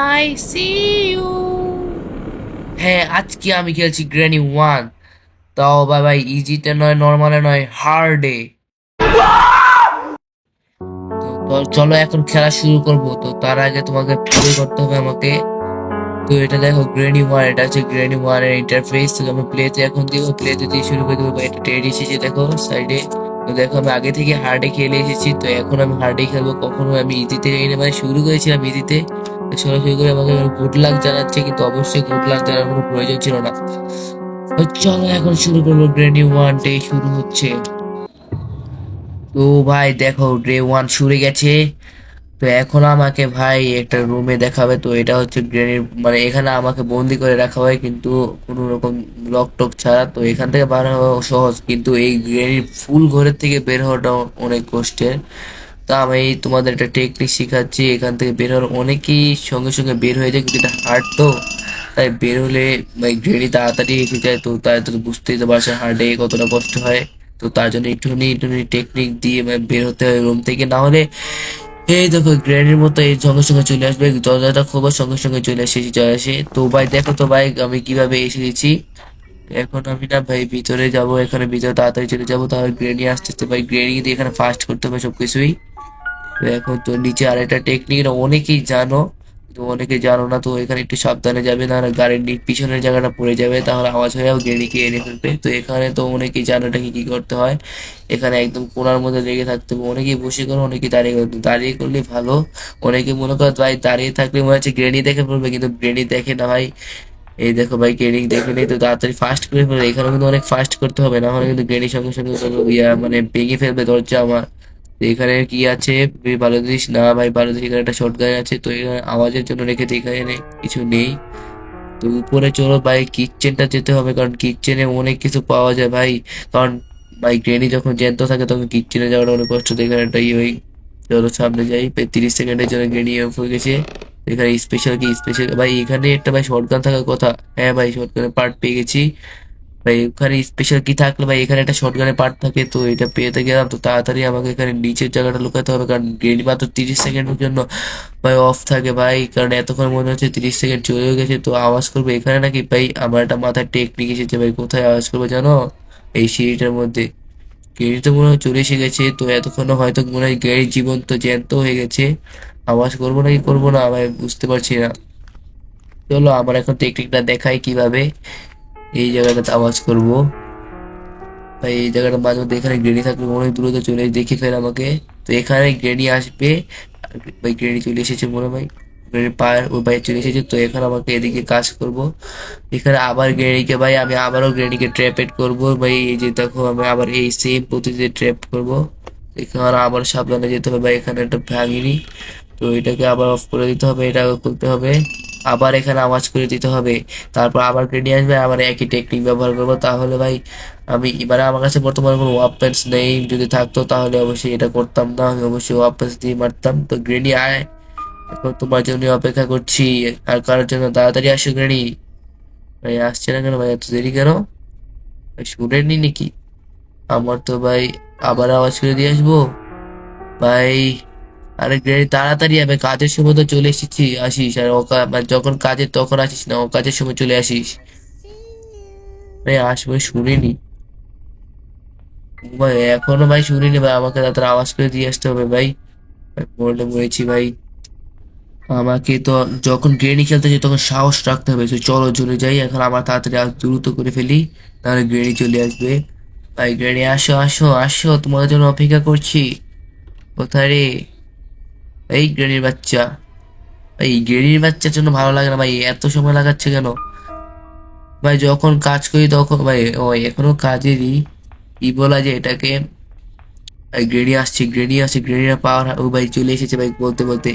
I C you. হ্যাঁ, আজকে আমি খেলছি গ্র্যানি ওয়ান। তাও ভাই ভাই ইজিতে নয়, নর্মালে নয়, হার্ডে। তো চলো এখন খেলা শুরু করব। তো তার আগে তোমাকে প্লে করতে হবে আমাকে। তো এটা দেখো গ্র্যানি ওয়ান, এটা হচ্ছে গ্র্যানি ওয়ান এর ইন্টারফেস। তো আমি প্লেতে এখন দিব, প্লেতে দিয়ে শুরু করে দেবো। এটা টেড এসেছে দেখো সাইডে। তো দেখো আমি আগে থেকে হার্ডে খেলে এসেছি, তো এখন আমি হার্ডে খেলবো। কখনো আমি ইজিতে খেলি মানে শুরু করেছিলাম ইজিতে। সরাসরি করে আমাকে গুড লাক জানাচ্ছে, কিন্তু অবশ্যই গুড লাক জানার কোনো প্রয়োজন ছিল না। তো চলো এখন শুরু করবো, গ্র্যানি ওয়ান ডে শুরু হচ্ছে। তো ভাই দেখো ডে ওয়ান শুরু গেছে। তো এখন আমাকে ভাই একটা রুমে দেখাবে। তো এটা হচ্ছে গ্রেনির মানে এখানে আমাকে বন্দি করে রাখা হয়, কিন্তু কোনো রকম লক টক ছাড়া। তো এখান থেকে বার হওয়া সহজ, কিন্তু এই গ্রেনির ফুল ঘরের থেকে বের হওয়াটা অনেক কষ্টের। তা আমি তোমাদের একটা টেকনিক শিখাচ্ছি। এখান থেকে বের হওয়ার অনেকেই সঙ্গে সঙ্গে বের হয়ে যায়, কিন্তু এটা হার্ড তো, তাই বের হলে গ্রেনি তাড়াতাড়ি এসে যায়। তো তাই তো বুঝতেই তো পারছে হার্ডে কতটা কষ্ট হয়। তো তার জন্য একটুখানি একটুখানি টেকনিক দিয়ে বের হতে হয় রুম থেকে, না হলে এই দেখো গ্র্যানির মতো এই সঙ্গে সঙ্গে চলে আসবে। দরজাটা খোবো সঙ্গে সঙ্গে চলে আসে। তো ভাই দেখো তো ভাই আমি কিভাবে এসে গেছি। এখন আমি না ভাই ভিতরে যাব, এখানে ভিতরে তাড়াতাড়ি চলে যাবো, তাহলে গ্রেনি আসতে ভাই গ্রেনি দিয়ে এখানে ফাস্ট করতে হবে সবকিছুই। তো এখন তো নিচে আরেকটা টেকনিক অনেকেই জানো, তো অনেকে জানো না। তো এখানে একটু সাবধানে যাবে, না হলে গাড়ির পিছনের জায়গাটা পড়ে যাবে, তাহলে আওয়াজ হয়ে গ্রেনিকে এনে ফেলবে। তো এখানে তো অনেকেই জানো এটাকে কি করতে হয়। এখানে একদম কোণার মধ্যে লেগে থাকতে হবে। অনেকেই বসে করো, অনেকেই দাঁড়িয়ে করতে, দাঁড়িয়ে করলে ভালো। অনেকে মনে করো ভাই দাঁড়িয়ে থাকলে মনে হচ্ছে গ্রেনি দেখে ফেলবে, কিন্তু গ্রেনি দেখে না ভাই। এই দেখো ভাই গ্রেনি দেখে নেই, তো তাড়াতাড়ি ফাস্ট করে ফেলে। এখানে কিন্তু অনেক ফাস্ট করতে হবে, না হলে কিন্তু গ্রেনির সঙ্গে সঙ্গে মানে ভেঙে ফেলবে দরজা আমার। তো এখানে কি আছে তুই ভালো জিনিস না ভাই, ভালো জিনিস এখানে একটা শর্ট গান আছে, তো এখানে আওয়াজের জন্য রেখেছি, এখানে কিছু নেই। তো উপরে চলো ভাই কিচেনটা যেতে হবে, কারণ কিচেনে অনেক কিছু পাওয়া যায় ভাই। কারণ ভাই গ্রেনি যখন জ্যান্ত থাকে তখন কিচেনে যাওয়াটা অনেক কষ্ট। তো এখানে একটা ওই চলো সামনে যাই। প্রায় 30 সেকেন্ডের জন্য গ্রেনি অফ হয়ে গেছে। এখানে স্পেশাল কি স্পেশাল ভাই, এখানে একটা ভাই শর্ট গান থাকার কথা। হ্যাঁ ভাই শর্ট গানের পার্ট পেয়ে গেছি। ভাই ওখানে স্পেশাল কি থাকলে ভাই এখানে একটা শটগানের পার্ট থাকে, তো এটা পেতে গেলাম। তো তাড়াতাড়ি আমাকে এখানে নিচের জায়গাটা লুকাতে হবে, কারণ গ্রেনি মাত্র 30 সেকেন্ডের জন্য ভাই অফ থাকে ভাই। কারণ এতক্ষণ মনে হচ্ছে 30 সেকেন্ড চলেও গেছে। তো আওয়াজ করবো এখানে নাকি ভাই, আমার একটা মাথায় টেকনিক এসেছে ভাই। কোথায় আওয়াজ করবো জানো? এই সিঁড়িটার মধ্যে। গ্রেনি তো মনে হয় চলে এসে গেছে, তো এতক্ষণ হয়তো মনে হয় গ্রেনি জীবন্ত জ্যান্ত হয়ে গেছে। আওয়াজ করবো নাকি করবো না ভাই বুঝতে পারছি না। চলো আমার এখন টেকনিকটা দেখাই কিভাবে। এই জায়গাটাতে আওয়াজ করবো ভাই, এই জায়গাটা মাঝে মধ্যে এখানে গ্রেনি থাকবে, অনেক দূরে তো চলে দেখে ফেল আমাকে। তো এখানে গ্রেনি আসবে। আর ভাই গ্রেনি চলে এসেছে মনে হয়, গ্রেনি পায়ের ওই বাইরে চলে এসেছে। তো এখানে আমাকে এদিকে কাজ করব। এখানে আবার গ্রেনিকে ভাই আমি আবারও গ্রেনিকে ট্র্যাপেট করব ভাই। এই যে দেখো আমি আবার এই সেম পদ্ধতিতে ট্র্যাপ করব। এখানে আবার সাবধানে যেতে হবে ভাই, এখানে একটা ভাঙিনি। তো এটাকে আবার অফ করে দিতে হবে, এটা খুলতে হবে। আবার এখানে আওয়াজ করে দিতে হবে। তারপর আবার গ্রেডি আসবে, আবার একই টেকনিক ব্যবহার করবো। তাহলে ভাই আমি এবারে আমার কাছে বর্তমানে কোনো ওয়াপেন্স নেই। যদি থাকতো তাহলে অবশ্যই এটা করতাম না, আমি অবশ্যই ওয়াপেন্স দিয়ে মারতাম। তো গ্রেডি আয়, এখন তোমার জন্য অপেক্ষা করছি। আর কারোর জন্য তাড়াতাড়ি আসো গ্রেডি। ভাই আসছে না কেন ভাই, এত দেরি কেন? ভাই শুনেননি নাকি? আমার তো ভাই আবার আওয়াজ করে দিয়ে আসবো ভাই। আরে গ্রেনি তাড়াতাড়ি হবে, কাজের সময় তো চলে এসেছি, আসিস। আর মানে যখন কাজের তখন আসিস না, কাজের সময় চলে আসিস। ভাই আসবে শুনিনি ভাই, এখনো ভাই শুনিনি ভাই। আমাকে তাড়াতাড়ি আওয়াজ করে দিয়ে আসতে হবে ভাই। ভাই, মরলে মরেছি ভাই। আমাকে তো যখন গ্রেনি খেলতে যাই তখন সাহস রাখতে হবে। তো চলো চলে যাই এখন, আমার তাড়াতাড়ি আজ দ্রুত করে ফেলি, তাহলে গ্রেনি চলে আসবে। ভাই গ্রেনি আসো আসো আসো, তোমাদের জন্য অপেক্ষা করছি। কোথায় রে? এই গ্রেনির বাচ্চা। এই গেরির বাচ্চার জন্য ভালো লাগে না ভাই, এত সময় লাগাচ্ছে কেন? ভাই যখন কাজ করি তখন ভাই ওই এখনো কাজেরই ই বলা যায় এটাকে। ভাই গ্রেনি আসছে গ্রেনি আসছে, গ্রেনির পাওয়ার ও ভাই চলে এসেছে ভাই বলতে বলতে।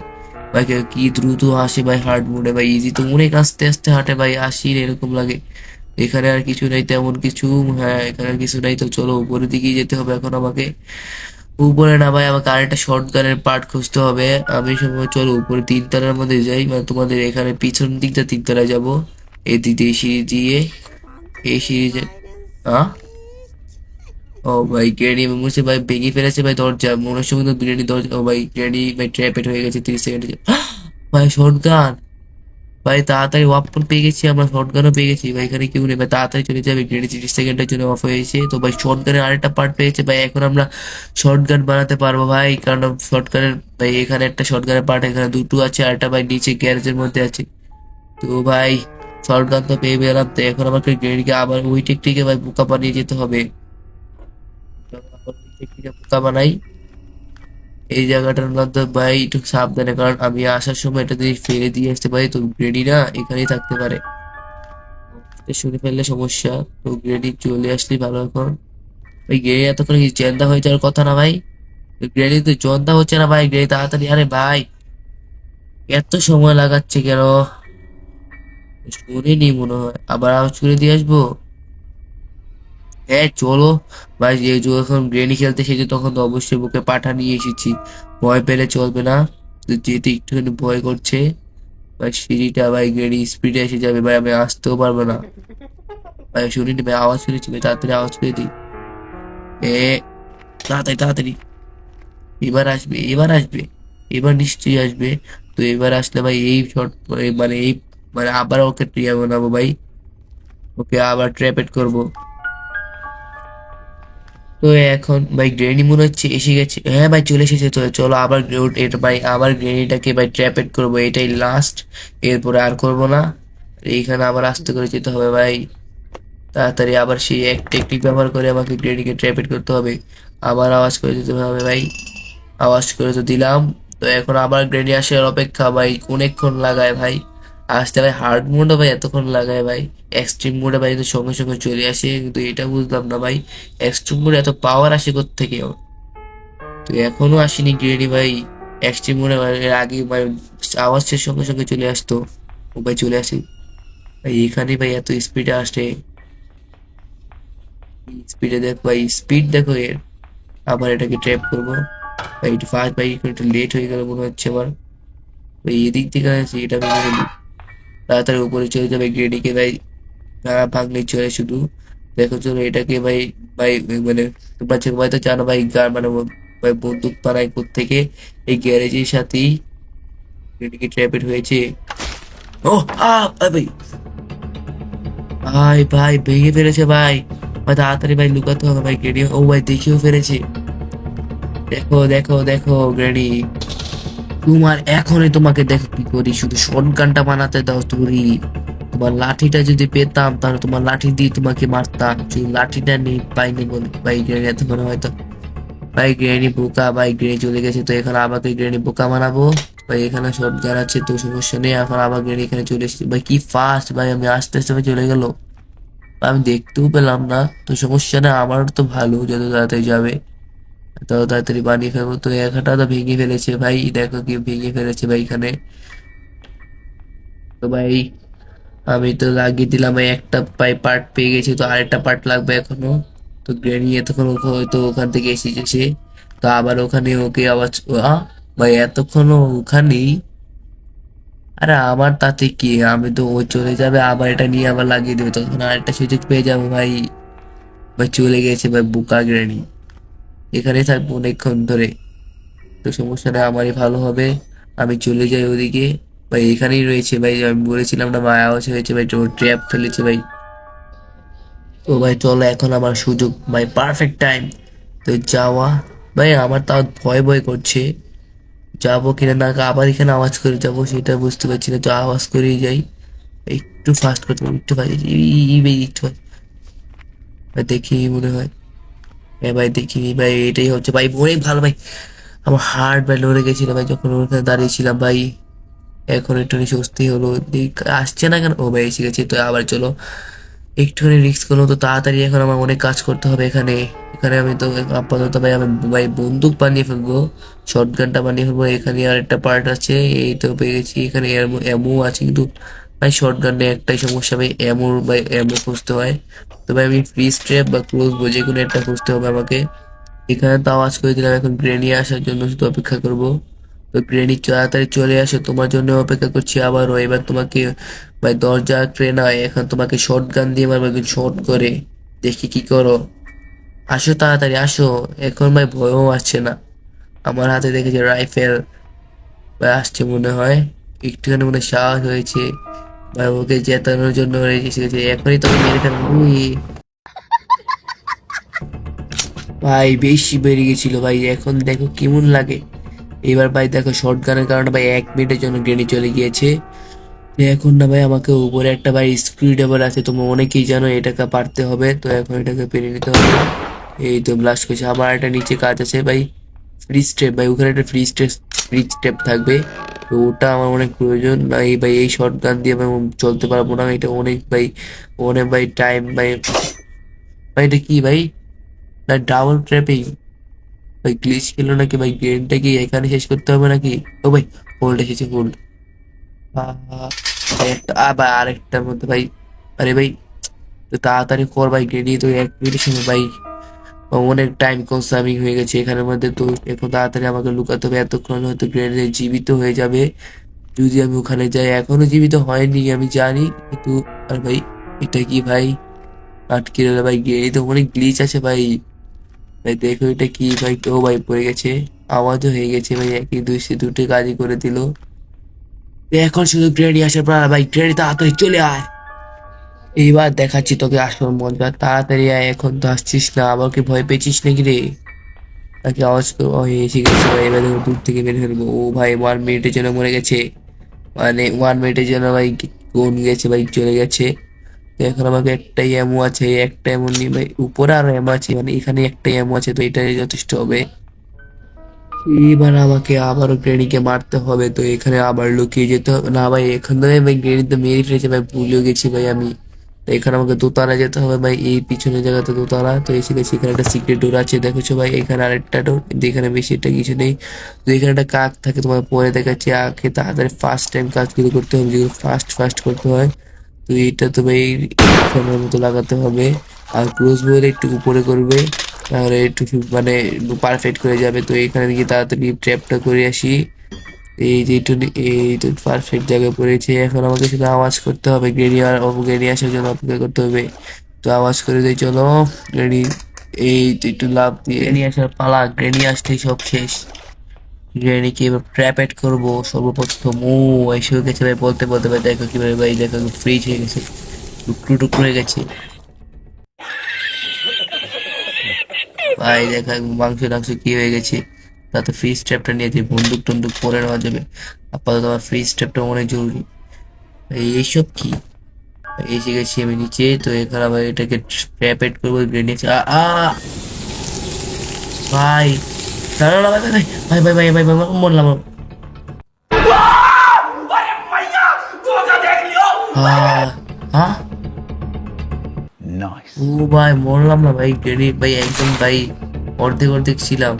ভাই কি দ্রুত আসে ভাই, হার্ড মোডে ভাই। ইজি তো অনেক আস্তে আস্তে হাঁটে ভাই, আসি এরকম লাগে। এখানে আর কিছু নেই তেমন কিছু। হ্যাঁ এখানে আর কিছু নাই, তো চলো উপরের দিকেই যেতে হবে এখন আমাকে। উপরে না ভাই আমাকে আরেকটা শর্ট গানের পার্ট খুঁজতে হবে। আমি সময় চলো উপরে 3 তলার মধ্যে যাই, মানে তোমাদের এখানে পিছন দিকটা 3 তলায় যাবো। এই দিক দিয়ে সিঁড়ি দিয়ে, এই সিঁড়ি আহ ও ভাই গ্রেনি মুছে ভাই ভেঙে ফেলেছে ভাই দরজা, মনে হচ্ছে কিন্তু গ্রেনি দরজা, ও ভাই গ্রেনি ভাই ট্র্যাপেড হয়ে গেছে 30 সেকেন্ডে। ভাই শটগান, ভাই তাড়াতাড়ি ওয়াপন পেয়ে গেছি আমরা, শটগানও পেয়ে গেছি ভাই, এখানে কেউ নেই ভাই, তাড়াতাড়ি চলে যাবে, গ্রেনি 30 সেকেন্ডের জন্য অফ হয়েছে। তো ভাই শটগানের আরেকটা পার্ট পেয়েছে ভাই, এখন আমরা শটগান বানাতে পারবো ভাই, কারণ শটগানের ভাই এখানে একটা শটগানের পার্ট এখানে দুটো আছে, আরেকটা ভাই নিচে গ্যারেজের মধ্যে আছে। তো ভাই শটগান তো পেয়ে গেলাম, তো এখন আমাকে গ্রেনিকে আবার ওই টেকটিকে ভাই বোকা বানিয়ে যেতে হবে। চলো আবার ওই টেকটিকে বোকা বানাই এই জায়গাটার মধ্যে ভাই, একটু সাবধানে, কারণ আমি আসার সময় এটা যদি ফেলে দিয়ে আসতে পারি তো গ্রেডি না এখানেই থাকতে পারে, তো শুনে ফেললে সমস্যা। তো গ্রেডি চলে আসলে ভালো। এখন ওই গ্রেডি এতক্ষণ কি জেন্দা হয়ে যাওয়ার কথা না ভাই, গ্রেডি তো জন্দা হচ্ছে না ভাই, গ্রেডি তাড়াতাড়ি, আরে ভাই এত সময় লাগাচ্ছে কেন, শুনিনি মনে হয়, আবার আওয়াজ করে দিয়ে আসবো। হ্যাঁ চলো ভাই, যে যখন গ্রেনি খেলতে এসেছি তখন তো অবশ্যই বুকে পাঠা নিয়ে এসেছি, ভয় পেলে চলবে না। তো যেহেতু একটুখানি ভয় করছে ভাই, সিঁড়িটা ভাই গ্রেনি স্পিডে এসে যাবে ভাই, আমি আসতেও পারবো না ভাই, শুনিনি ভাই, আওয়াজ শুনেছি ভাই, তাড়াতাড়ি আওয়াজ করে দিই। এ তাড়াতাড়ি তাড়াতাড়ি, এবার আসবে এবার আসবে, এবার নিশ্চয়ই আসবে। তো এবার আসলে ভাই এই শট, মানে এই মানে আবার ওকে ট্রিয়া বানাবো ভাই, ওকে আবার ট্র্যাপেট করবো। তো এখন ভাই গ্রেনি মনে হচ্ছে এসে গেছে, হ্যাঁ ভাই চলে এসেছে, তো চলো আবার এটা ভাই আবার গ্রেনিটাকে ভাই ট্র্যাপেট করবো, এটাই লাস্ট, এরপরে আর করব না। এইখানে আবার আস্তে করে যেতে হবে ভাই, তাড়াতাড়ি আবার সেই এক টেকনিক ব্যবহার করে আমাকে গ্রেনিকে ট্র্যাপেট করতে হবে, আবার আওয়াজ করে দিতে হবে ভাই, আওয়াজ করে তো দিলাম। তো এখন আবার গ্রেনি আসার অপেক্ষা ভাই, অনেকক্ষণ লাগায় ভাই আসতে ভাই, হার্ড মোডে ভাই এতক্ষণ লাগায় ভাই, এক্সট্রিম মোডে ভাই তো সঙ্গে সঙ্গে চলে আসে, কিন্তু এটা বুঝলাম না ভাই এক্সট্রিম মোডে এত পাওয়ার আসে কোত্থেকে ওর। তো এখনো আসেনি গ্রেনি ভাই, এক্সট্রিম মোডে এর আগে ভাই আওয়াজের সঙ্গে সঙ্গে চলে আসতো, ও ভাই চলে আসে ভাই, এখানে ভাই এত স্পিডে আসে, স্পিডে দেখো ভাই, স্পিড দেখো এর। আবার এটাকে ট্র্যাপ করবো ভাই, একটু ফাস্ট ভাই, একটু লেট হয়ে গেল মনে হচ্ছে আমার ভাই, এদিক থেকে আছে এটা ভেঙে ফেলি, তাড়াতাড়ি উপরে চলে যাবে গ্রেডিকে ভাই, ভাঙলে চলে শুধু। দেখো চলো এটাকে ভাই, ভাই মানে তোমরা যে ভাই তো জানো ভাই, মানে ভাই বন্দুক বানাই থেকে এই গ্যারেজের সাথেই গ্রেডিকে ট্র্যাপেড হয়েছে। ও ভাই, ভাই ভাই ভেঙে ফেলেছে ভাই, ভাই তাড়াতাড়ি ভাই লুকাতে হবে ভাই, গ্রেডি ও ভাই দেখিও ফেলেছে, দেখো দেখো দেখো গ্রেডি, তোমার এখনই তোমাকে দেখো কি করি, শুধু শটগানটা বানাতে দাও তুমি, তোমার লাঠিটা যদি পেতাম তাহলে তোমার লাঠি দিয়ে তোমাকে মারতাম, শুধু লাঠিটা নেই পাইনি বলে ভাই, গ্রেনি এতক্ষণ হয়তো ভাই গ্রেনি বোকা ভাই, গ্রেনি চলে গেছে, তো এখন আমাকে গ্রেনি বোকা বানাবো ভাই, এখানে শটগান আছে তো সমস্যা নেই, এখন আবার গ্রেনি এখানে চলে এসেছে ভাই, কি ফাস্ট ভাই, আমি আস্তে আস্তে ভাই চলে গেল, আমি দেখতেও পেলাম না, তো সমস্যা না, আমার তো ভালো, যত তাড়াতাড়ি যাবে তত তাড়াতাড়ি বানিয়ে ফেলবো। তো একটা তো ভেঙে ফেলেছে ভাই, দেখো কি ভেঙে ফেলেছে ভাই এখানে। তো ভাই আমি তো লাগিয়ে দিলাম ভাই, একটা পার্ট পেয়ে গেছি, তো আরেকটা পার্ট লাগবে এখনো। তো গ্রেনি এতক্ষণ হয়তো ওখান থেকে এসেছে, তো আবার ওখানে ওকে আওয়াজ, ভাই এতক্ষণ ওখানেই, আরে আমার তাতে কি, আমি তো ও চলে যাবে আবার এটা নিয়ে আবার লাগিয়ে দেবে, তখন আরেকটা সুযোগ পেয়ে যাবো ভাই। ভাই চলে গেছে ভাই বুকা গ্রেনি, এখানে থাকবো অনেকক্ষণ ধরে, তো সমস্যা নেই, আমারই ভালো হবে, আমি চলে যাই ওদিকে ভাই, এখানেই রয়েছে ভাই, আমি বলেছিলাম না ভাই আওয়াজ হয়েছে ভাই, ট্র্যাপ ফেলেছে ভাই। তো ভাই চলো এখন আমার সুযোগ ভাই, পারফেক্ট টাইম তো যাওয়া ভাই, আমার তাও ভয় ভয় করছে, যাবো কিনা না, আবার এখানে আওয়াজ করে যাবো সেটা বুঝতে পারছি না, তো আওয়াজ করেই যাই, একটু ফাস্ট করতে হবে, একটু ফাস্ট, একটু fast। ভাই দেখি মনে হয়, হ্যাঁ ভাই দেখিনি ভাই, এটাই হচ্ছে ভাই, অনেক ভালো ভাই, আমার হার্ট ভাই লড়ে গেছিল ভাই যখন ওখানে দাঁড়িয়েছিলাম ভাই, এখন একটুখানি স্বস্তি হলো, আসছে না কেন, ও ভাই এসে গেছে, তো আবার চলো একটুখানি রিস্ক করলো, তো তাড়াতাড়ি এখন আমার অনেক কাজ করতে হবে এখানে, এখানে আমি তো আপাতত ভাই আমি ভাই বন্দুক বানিয়ে ফেলবো, শটগানটা বানিয়ে ফেলবো, এখানে আর একটা পার্ট আছে, এই তো পেয়ে গেছি, এখানে এমও আছে, কিন্তু ভাই শটগানে একটাই সমস্যা ভাই, এমোর ভাই এমও খুঁজতে হয়, তো ভাই আমি ফ্রি স্ট্র্যাপ বা ক্লোজ যে কোনো একটা খুঁজতে হবে আমাকে। এখানে তো আওয়াজ করে দিলাম, এখন গ্রেনি আসার জন্য শুধু অপেক্ষা করব। তো গ্রেনি তাড়াতাড়ি চলে আসে, তোমার জন্য অপেক্ষা করছি আবারও, এবার তোমাকে ভাই দরজা আঁকড়ে নয়, এখন তোমাকে শর্ট গান দিয়ে মারবো, শর্ট করে, দেখি কি করো। আসো তাড়াতাড়ি আসো, এখন ভাই ভয়ও আসছে না। আমার হাতে দেখেছি রাইফেল, ভাই আসছে মনে হয়, একটুখানি মনে হয় সাহস হয়েছে। ভাই ওকে জেতানোর জন্য রেডি এসেছে, এখনই তোকে মেরে ফেলবো। ভাই বেশি বেড়ে গেছিল ভাই, এখন দেখো কেমন লাগে। এবার ভাই দেখো শর্ট গানের কারণে ভাই 1 মিনিটের জন্য গ্রেনি চলে গিয়েছে। তো এখন না ভাই আমাকে উপরে একটা ভাই স্ক্রু ড্রাইভার আছে, তোমরা অনেকেই জানো, এটাকে পারতে হবে। তো এখন এটাকে পেরে নিতে হবে। এই তো ব্লাস্ট করছে। আমার একটা নিচে কাজ আছে ভাই, ফ্রি স্টেপ ভাই, ওখানে একটা ফ্রি স্টেপ থাকবে। তো ওটা আমার অনেক প্রয়োজন ভাই। ভাই এই শর্ট গান দিয়ে ভাই চলতে পারবো না, এটা অনেক ভাই, অনেক ভাই টাইম ভাই। ভাই এটা কি ভাই, না ডাবল ট্র্যাপিং ভাই, গ্লিচ খেলো নাকি ভাই? গেমটা কি এখানে শেষ করতে হবে নাকি? ও ভাই হোল্ড এসেছে, হোল্ড। একটা আবার আরেকটার মধ্যে ভাই, আরে ভাই তো তাড়াতাড়ি কর ভাই, গ্রেডি তো 1 মিনিটের সময় ভাই, অনেক টাইম কনসামিং হয়ে গেছে এখানের মধ্যে। তো এখন তাড়াতাড়ি আমাকে লুকাতে হবে, এতক্ষণ হয়তো গ্রেডি জীবিত হয়ে যাবে যদি আমি ওখানে যাই। এখনো জীবিত হয়নি আমি জানি, কিন্তু আর ভাই এটা কি ভাই, আটকে রইলো ভাই, গ্রেডি তো অনেক গ্লিচ আছে ভাই। ভাই দেখো এটা কি ভাই, তো ভাই পড়ে গেছে, আওয়াজও হয়ে গেছে ভাই, একই দুই সে দুটো কাজই করে দিল। এখন শুধু গ্রেডি আসার পর ভাই, গ্রেডি তাড়াতাড়ি চলে আয়, এইবার দেখাচ্ছি তোকে আসল মজা, তাড়াতাড়ি আয়, এখন তো আসছিস না, আবার কি ভয় পেয়েছিস নাকি রে? নাকি আওয়াজ ও এসে গেছে ভাই, এবার দেখো দূর থেকে মেরে ফেলবো। ও ভাই 1 মিনিটের জন্য মরে গেছে, মানে 1 মিনিটের জন্য ভাই কোন গেছে ভাই, চলে গেছে। তো এখন আমাকে একটাই এমো আছে, এই একটা এমন নিয়ে ভাই, উপরে আরো এমো আছে, মানে এখানে একটাই এমো আছে, তো এটাই যথেষ্ট হবে। এবার আমাকে আবারও গ্রেনিকে মারতে হবে, তো এখানে আবার লুকিয়ে যেতে হবে না ভাই, এখান থেকে ভাই গ্রেনি তো মেরে ফেলেছে ভাই, ভুলেও গেছি ভাই আমি। তো এখানে আমাকে দোতলা যেতে হবে ভাই, এই পিছনের জায়গাতে দোতলা, তো এসে গেছি। এখানে একটা সিক্রেট ডোর আছে দেখেছো ভাই, এখানে আরেকটা ডোর, কিন্তু এখানে বেশি একটা কিছু নেই। তো এখানে একটা কাক থাকে, তোমার পরে দেখাচ্ছি। আগে তাড়াতাড়ি ফার্স্ট টাইম কাজগুলো করতে হবে, যেগুলো ফার্স্ট ফার্স্ট করতে হয়। তো এটা তো ভাই সময় মতো লাগাতে হবে, আর ক্লোজ বলে একটু উপরে করবে, তাহলে একটু মানে পারফেক্ট করে যাবে। তো এখানে দিকে তাড়াতাড়ি ট্র্যাপটা করে আসি। এই যে একটু এই তো পারফেক্ট জায়গায় পড়েছে, এখন আমাকে শুধু আওয়াজ করতে হবে, গ্রেনি আর গ্রেনি আসার জন্য অপেক্ষা করতে হবে। তো আওয়াজ করে দিই চলো গ্রেনি, এই তো একটু লাভ দিয়ে গ্রেনি আসার পালা, গ্রেনি আসতেই সব শেষ। গ্রেনিকে এবার ট্র্যাপ এড করবো সর্বপ্রথম। ও এসে গেছে ভাই, বলতে বলতে ভাই দেখো কিভাবে ভাই, দেখো ফ্রিজ হয়ে গেছে, টুকরো টুকরো হয়ে গেছে ভাই, দেখা মাংস টাংস কি হয়ে গেছে। তাতে ফ্রিজ ট্র্যাপটা নিয়ে যে বন্দুক টন্দুক পরে নেওয়া যাবে, আপাতত আমার ফ্রিজ ট্র্যাপটা অনেক জরুরি। এইসব কি, এসে গেছি আমি নিচে। তো এখানে আবার এটাকে ট্র্যাপেড করবো, গ্রেনেড ভাই, দাঁড়াও না ভাই, ভাই ভাই ভাই ভাই ভাই ভাই, মরলাম। আহ, হ্যাঁ, ও ভাই মরলাম না ভাই, গ্রেনেড ভাই একদম ভাই অর্ধেক অর্ধেক ছিলাম।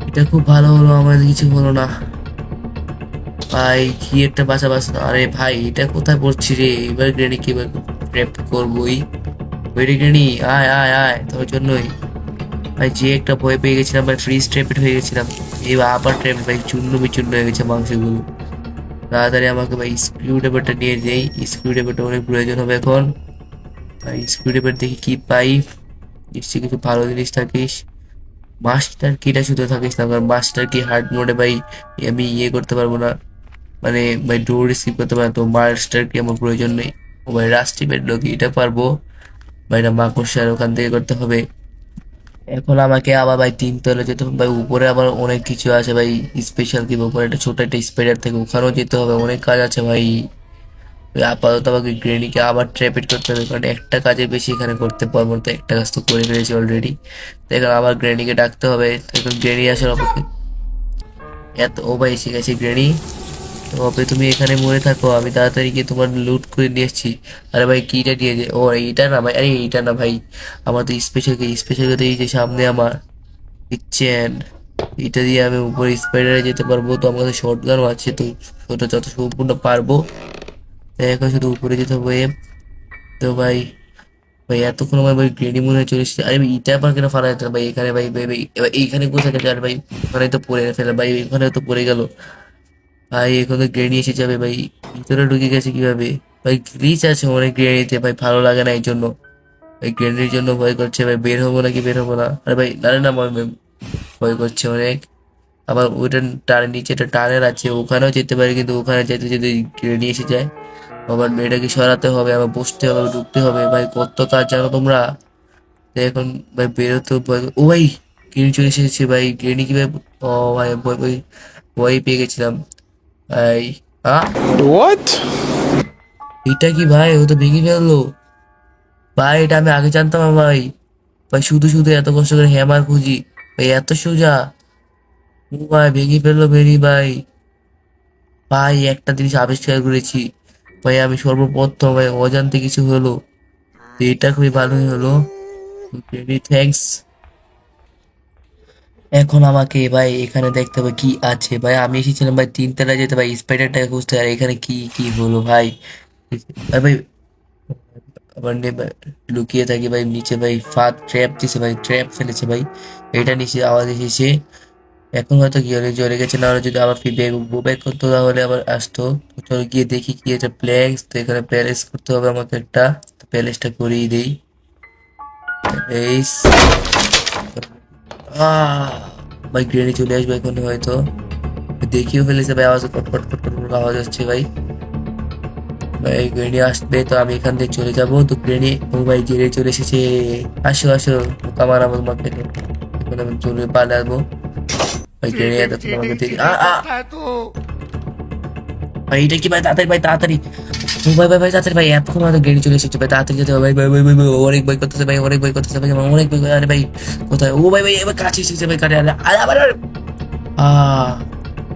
এটা খুব ভালো হলো, আমার কিছু হলো না ভাই, কি একটা বাঁচা বাঁচা। আরে ভাই এটা কোথায় পড়ছি রে, এবার গ্রেনি কি ট্র্যাপ করবোই। ওইরে গ্রেনি, আয় আয় আয়, তোর জন্যই ভাই যে একটা ভয় পেয়ে গেছিলাম ভাই, ফ্রিজ ট্র্যাপেড হয়ে গেছিলাম। এবার আবার ট্র্যাপ ভাই, চূর্ণ বিচূর্ণ হয়ে গেছে মাংসগুলো। তাড়াতাড়ি আমাকে ভাই স্ক্রু ড্রাইভারটা নিয়ে যাই, স্ক্রু ড্রাইভারটা অনেক প্রয়োজন হবে এখন ভাই। স্ক্রু ড্রাইভার দেখি কি পাই, নিশ্চয়ই কিছু ভালো জিনিস থাকিস। মাস্টার কিটা শুধু থাকিস না, কারণ মাস্টার কি হার্ড মোডে ভাই আমি ইয়ে করতে পারবো না, মানে ভাই ডোর রিসিভ করতে পারে, তো মাস্টার কি আমার প্রয়োজন নেই। ও ভাই রাস্টি বেডলক এটা পারবো ভাই, না মাকড়সার ওখান থেকে করতে হবে। এখন আমাকে আবার ভাই 3 তলা যেতে হবে ভাই, উপরে আবার অনেক কিছু আছে ভাই, স্পেশাল কি উপরে একটা ছোট একটা স্পাইডার থেকে, ওখানেও যেতে হবে, অনেক কাজ আছে ভাই। ওই আপাতত আমাকে গ্রেনিকে আবার ট্র্যাপেট করতে হবে, কারণ একটা কাজের বেশি এখানে করতে পারবো না, তো একটা কাজ তো করে ফেলেছি অলরেডি। তো এখন আবার গ্রেনিকে ডাকতে হবে, তো এখন গ্রেনি আসার অপেক্ষা। এত ও ভাই এসে গেছে গ্রেনি, তবে তুমি এখানে মরে থাকো, আমি তাড়াতাড়ি গিয়ে তোমার লুট করে নিয়ে এসেছি। আরে ভাই কিটা দিয়ে যে, ও এইটা না ভাই, আরে এইটা না ভাই, আমার তো স্পেশাল কি, স্পেশাল তো এই যে সামনে আমার দিচ্ছেন, এটা দিয়ে আমি উপরে স্পাইডারে যেতে পারবো। তো আমার কাছে শর্ট গানও আছে, তো ওটা যত সম্পূর্ণ পারবো। তাই এখন শুধু উপরে যেতে হবে। তো ভাই, ভাই এতক্ষণ আমার ভাই গ্রেডি মনে হয় চলে এসেছে। আরে ভাই এটা আবার কেন ফালা যেত ভাই, এখানে ভাই ভাই ভাই এবার এইখানে কোথায় গেছে, আর ভাই ওখানে তো পড়ে ফেলে ভাই, এখানে তো পড়ে গেল ভাই, এখন তো গ্রেনি এসে যাবে ভাই, ভিতরে ঢুকে গেছে কিভাবে ভাই, গ্লিচ আছে অনেক গ্রেনিতে ভাই, ভালো লাগে না এই জন্য। ভাই গ্রেনেডের জন্য ভয় করছে ভাই, বের হবো নাকি বের হবো না, আরে ভাই না না ভয় ভয় করছে অনেক। আবার ওইটা নিচে একটা টানেল আছে, ওখানেও যেতে পারি, কিন্তু ওখানে যেতে যদি গ্রেনেড এসে যায় আবার এটাকে সরাতে হবে, আবার বসতে হবে, ঢুকতে হবে, ভাই কত কাজ জানো তোমরা। তো এখন ভাই বেরোতেও ভয় ও ভাই গ্রেনেড চলে এসেছে ভাই, গ্রেনেড কি ভাই, ও ভাই ভয় ভয় ভয় পেয়ে গেছিলাম ভাই। আ What? এটা কি ভাই, ও তো ভেঙে ফেললো ভাই, এটা আমি আগে জানতাম না ভাই। ভাই শুধু শুধু এত কষ্ট করে হ্যামার খুঁজি ভাই, এত সোজা। ও ভাই ভেঙে ফেললো বেরি ভাই। ভাই একটা জিনিস আবিষ্কার করেছি ভাই, আমি সর্বপ্রথম ভাই অজান্তে কিছু হলো, তো এটা খুবই ভালোই হলো, ভেরি থ্যাঙ্কস। এখন আমাকে ভাই এখানে দেখতে হবে কি আছে ভাই, আমি এসেছিলাম ভাই তিনতলায় যেতে ভাই স্পাইডারটাকে খুঁজতে, আর এখানে কি কি হলো ভাই। আর ভাই আবার লুকিয়ে থাকি ভাই নিচে ভাই, ফাঁদ ট্র্যাপ দিছে ভাই, ট্র্যাপ ফেলেছে ভাই, এটা নিচে আওয়াজ এসেছে। এখন হয়তো কি হলে জ্বলে গেছে, না হলে যদি আবার ফিরে গো ব্যাক করতো তাহলে আবার আসতো। তো চলো গিয়ে দেখি কি এটা প্লেস, তো এখানে প্যালেস করতে হবে আমাকে একটা, তো প্যালেসটা করিয়ে দিই। প্যালেস ভাই গ্রেনে চলে আসবে এখন হয়তো, দেখিও ফেলেছে ভাই, আওয়াজ কট কট কট কট করে আওয়াজ হচ্ছে ভাই। ভাই গ্রেনি আসবে তো আমি এখান থেকে চলে যাবো, তো গ্রেনি ও ভাই জেনে চলে এসেছে, আসো আসো বোকা মারাবো তোমাকে এখন, এখন আমি চলে পালাবো। ভাই গ্রেনি चीटिंग এতক্ষণ আমাকে चीटिंग দেখে चीटिंग करता है तू। ভাই এটা কি ভাই, তাড়াতাড়ি ভাই তাড়াতাড়ি, ও ভাই ভাই ভাই তাড়াতাড়ি ভাই, এতক্ষণ আমাদের গ্রেনি চলে এসেছে ভাই, তাড়াতাড়ি যেতে হবে ভাই, ভাই ভাই ভাই ভাই, অনেক ভয় করতেছে ভাই, অনেক ভয় করতেছে ভাই, আমার অনেক ভয় আরে ভাই কোথায়, ও ভাই ভাই এবার কাছে এসেছে ভাই, কাছে আরে আরে আবার আহ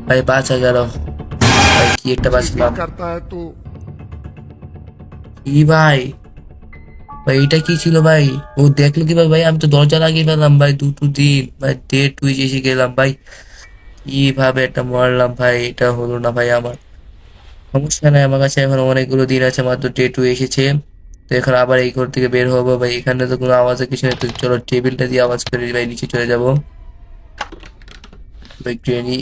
ভাই বাঁচা গেল ভাই, কি একটা বাঁচলাম। चीटिंग करता है तू। কি ভাই, ভাই এটা কি ছিল ভাই, ও দেখলো কিভাবে ভাই, আমি তো দরজা লাগিয়ে ফেললাম ভাই, দুটো দিন ভাই ডে টুইজ এসে গেলাম ভাই, কিভাবে একটা মারলাম ভাই, এটা হলো না ভাই আমার। সমস্যা নাই, আমার কাছে এখন অনেকগুলো দিন আছে, মাত্র ডে টু এসেছে। তো এখন আবার এই ঘর থেকে বের হবো ভাই, এখানে তো কোনো আওয়াজের কিছু নেই, তো চলো টেবিলটা দিয়ে আওয়াজ করে ভাই নিচে চলে যাবো। ভাই গ্রেনি,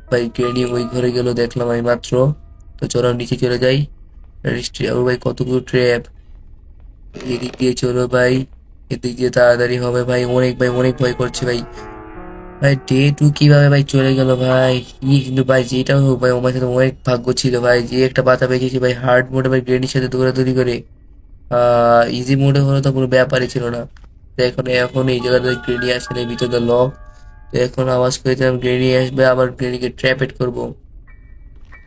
ভাই গ্রেনি ওই ঘরে গেল দেখলাম আমি মাত্র, তো চলো নিচে চলে যাই। ও ভাই কতগুলো ট্র্যাপ, এদিক দিয়ে চলো ভাই, এদিক দিয়ে তাড়াতাড়ি হবে ভাই, অনেক ভাই অনেক ভয় করছে ভাই। ভাই ডে টু কিভাবে ভাই চলে গেল ভাই, কিন্তু ভাই যেটা হোক ভাই, আমার সাথে অনেক ভাগ্য ছিল ভাই, যে একটা পাতা পেয়েছি ভাই হার্ড মোডে ভাই গ্রেনির সাথে দৌড়াদৌড়ি করে, ইজি মোডে হলে তো কোনো ব্যাপারই ছিল না। তো এখন এখন এই জায়গাতে গ্রেনি আসলে ভিতরে লক, তো এখন আওয়াজ করে দিলাম গ্রেনি আসবে, আবার গ্রেনিকে ট্র্যাপেট করবো।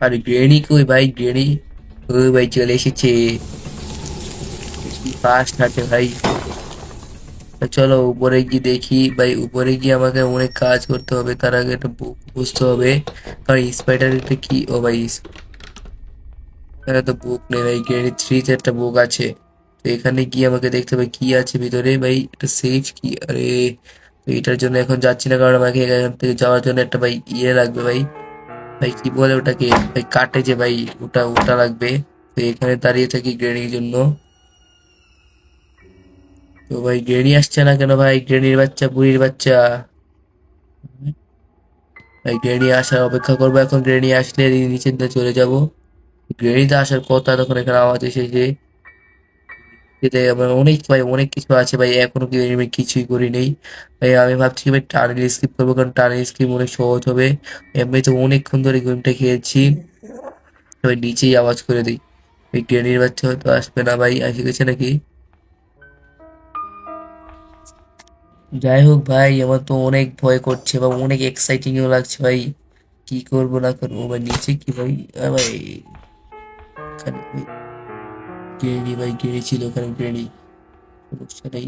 আর গ্রেনি কই ভাই, গ্রেনি ওই ভাই চলে এসেছে, ফাস্ট হাঁটে ভাই। তো চলো উপরে গিয়ে দেখি ভাই, উপরে গিয়ে আমাকে অনেক কাজ করতে হবে, তার আগে একটা বুক বুঝতে হবে, কারণ স্পাইডার একটা কি, ও ভাই এখানে তো বুক নেই ভাই, গ্রেড থ্রিতে একটা বুক আছে, তো এখানে গিয়ে আমাকে দেখতে হবে কি আছে ভিতরে ভাই, একটা সেফ কি, আরে তো এটার জন্য এখন যাচ্ছি না, কারণ আমাকে এখান থেকে যাওয়ার জন্য একটা ভাই ইয়ে লাগবে ভাই, ভাই কি বলে ওটাকে ভাই, কাটে যে ভাই, ওটা ওটা লাগবে। তো এখানে দাঁড়িয়ে থাকি গ্রেনির জন্য, তো ভাই গ্রেনি আসছে না কেন ভাই, গ্রেনির বাচ্চা বুড়ির বাচ্চা, ভাই গ্রেনি আসার অপেক্ষা করবো, এখন গ্রেনি আসলে নিচের দিকে চলে যাব। গ্রেনিতে আসার কথা, তখন এখানে আওয়াজ এসেছে, যেতে আমার অনেক ভাই অনেক কিছু আছে ভাই, এখনো কি আমি কিছুই করি নেই ভাই, আমি ভাবছি ভাই টানেল স্কিপ করবো, কারণ টানেল স্কিপ অনেক সহজ হবে, এমনি তো অনেকক্ষণ ধরে গেমটা খেয়েছি। ভাই নিচেই আওয়াজ করে দিই, এই গ্রেনির বাচ্চা হয়তো আসবে না ভাই, এসে গেছে নাকি। যাই হোক ভাই, আমার তো অনেক ভয় করছে বা অনেক এক্সাইটিংও লাগছে ভাই, কি করবো না করবো ভাই, নিচে কি ভাই, ভাই এখানে ভাই গ্রেনি, ভাই গ্রেনি ছিল ওখানে, গ্রেনি সমস্যা নেই।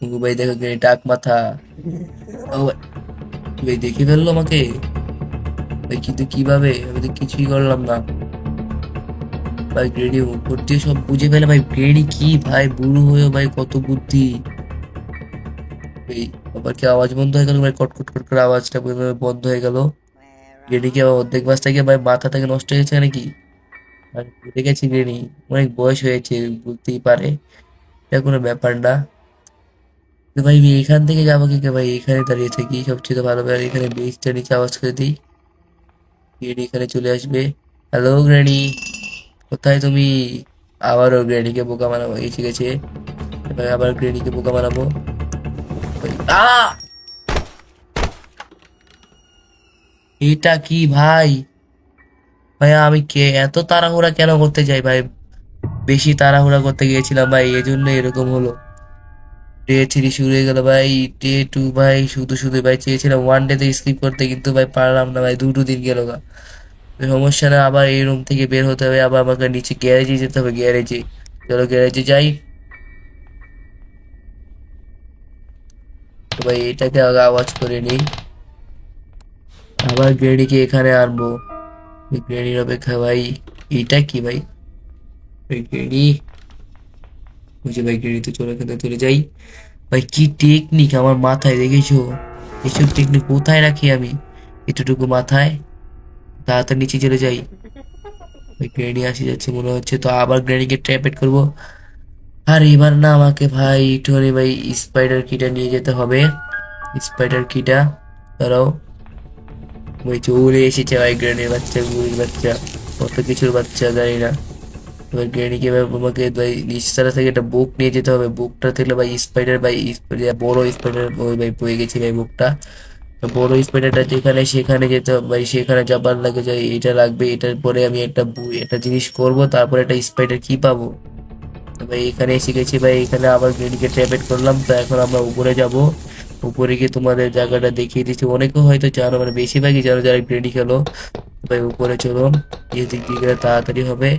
ও ভাই দেখো গ্রেনি টাক মাথা, ও ভাই ভাই দেখে ফেললো আমাকে ভাই, কিন্তু কিভাবে, আমি তো কিছুই করলাম না ভাই, গ্রেনি উপর দিয়ে সব বুঝে ফেলে ভাই, গ্রেনি কি ভাই বুড়ো হয়ে ভাই কত বুদ্ধি। এই আবার কি আওয়াজ বন্ধ হয়ে গেল ভাই, কটকট কট করে আওয়াজটা বন্ধ হয়ে গেল, গ্রেনি কি আবার অর্ধেক বাস থেকে ভাই মাথা থেকে নষ্ট হয়ে গেছে নাকি, আর ভুলে গেছি গ্রেনি অনেক বয়স হয়েছে, বুঝতেই পারে, এটা কোনো ব্যাপার না। তো ভাই আমি এখান থেকে যাবো কি ভাই, এখানে দাঁড়িয়ে থাকি সবচেয়ে তো ভালো ভাই, এখানে বেসটা নিচে আওয়াজ করে দিই, গ্রেনি এখানে চলে আসবে। হ্যালো গ্রেনি, কোথায় তুমি, আবারও গ্রেনিকে বোকা বানাবো, এই ঠিক আছে। এবার আবার গ্রেনিকে বোকা বানাবো। আহ এটা কি ভাই? ভাই আমি এত তাড়াহুড়া কেন করতে যাই ভাই? বেশি তাড়াহুড়া করতে গিয়েছিলাম ভাই, এজন্য এরকম হলো। ডে 3 শুরু হয়ে গেল ভাই। ডে 2 ভাই, শুধু শুধু ভাই চেয়েছিলাম 1 ডেতে স্কিপ করতে, কিন্তু ভাই পারলাম না ভাই, 2 দিন গেল গা। সমস্যা না, আবার এই রুম থেকে বের হতে হবে, আবার আমাকে নিচে গ্যারেজে যেতে হবে, গ্যারেজে। চলো গ্যারেজে যাই। তো ভাই এটাকে আগে আওয়াজ করে নিই, আবার গ্রেডিকে এখানে আনবো। গ্রেডির অপেক্ষা ভাই। এটা কি ভাই? গ্রেডি, বুঝে ভাই, গ্রেডি তো চলো এখান থেকে চলে যাই। ভাই কি টেকনিক আমার মাথায়, দেখেছো? এসব টেকনিক কোথায় রাখি আমি এতটুকু মাথায়? তাড়াতাড়ি নিচে চলে যাই। ওই গ্রেনি আসে যাচ্ছে মনে হচ্ছে, তো আবার গ্রেনিকে ট্র্যাপেট করবো। আর এবার না আমাকে ভাই একটুখানি ভাই স্পাইডার কিটা নিয়ে যেতে হবে। স্পাইডার কিটা, দাঁড়াও। ওই চলে এসেছে ভাই, গ্রেনির বাচ্চা, গুড়ির বাচ্চা, কত কিছুর বাচ্চা জানি না। এবার গ্রেনিকে এবার আমাকে ভাই নিচতলা থেকে একটা বুক নিয়ে যেতে হবে। বুকটা থেকে ভাই স্পাইডার, ভাই বড় স্পাইডার, ওই ভাই পেয়ে গেছি ভাই বুকটা। তো বড় স্পাইডারটা যেখানে সেখানে যেতে হবে ভাই, সেখানে যাবার লাগে যায়, এটা লাগবে। এটার পরে আমি একটা জিনিস করব, তারপরে একটা স্পাইডার কি পাবো। তো ভাই এখানে এসে গেছি ভাই, এখানে আবার গ্রেনিকে ট্র্যাপেট করলাম। তো এখন আমরা উপরে যাব। উপরে গিয়ে তোমাদের জায়গাটা দেখিয়ে দিচ্ছি, অনেকে হয়তো জানো, মানে বেশিরভাগই জানো যারা গ্রেনি খেলো। ভাই উপরে চলো, এই দিক দিয়ে গেলে তাড়াতাড়ি হবে।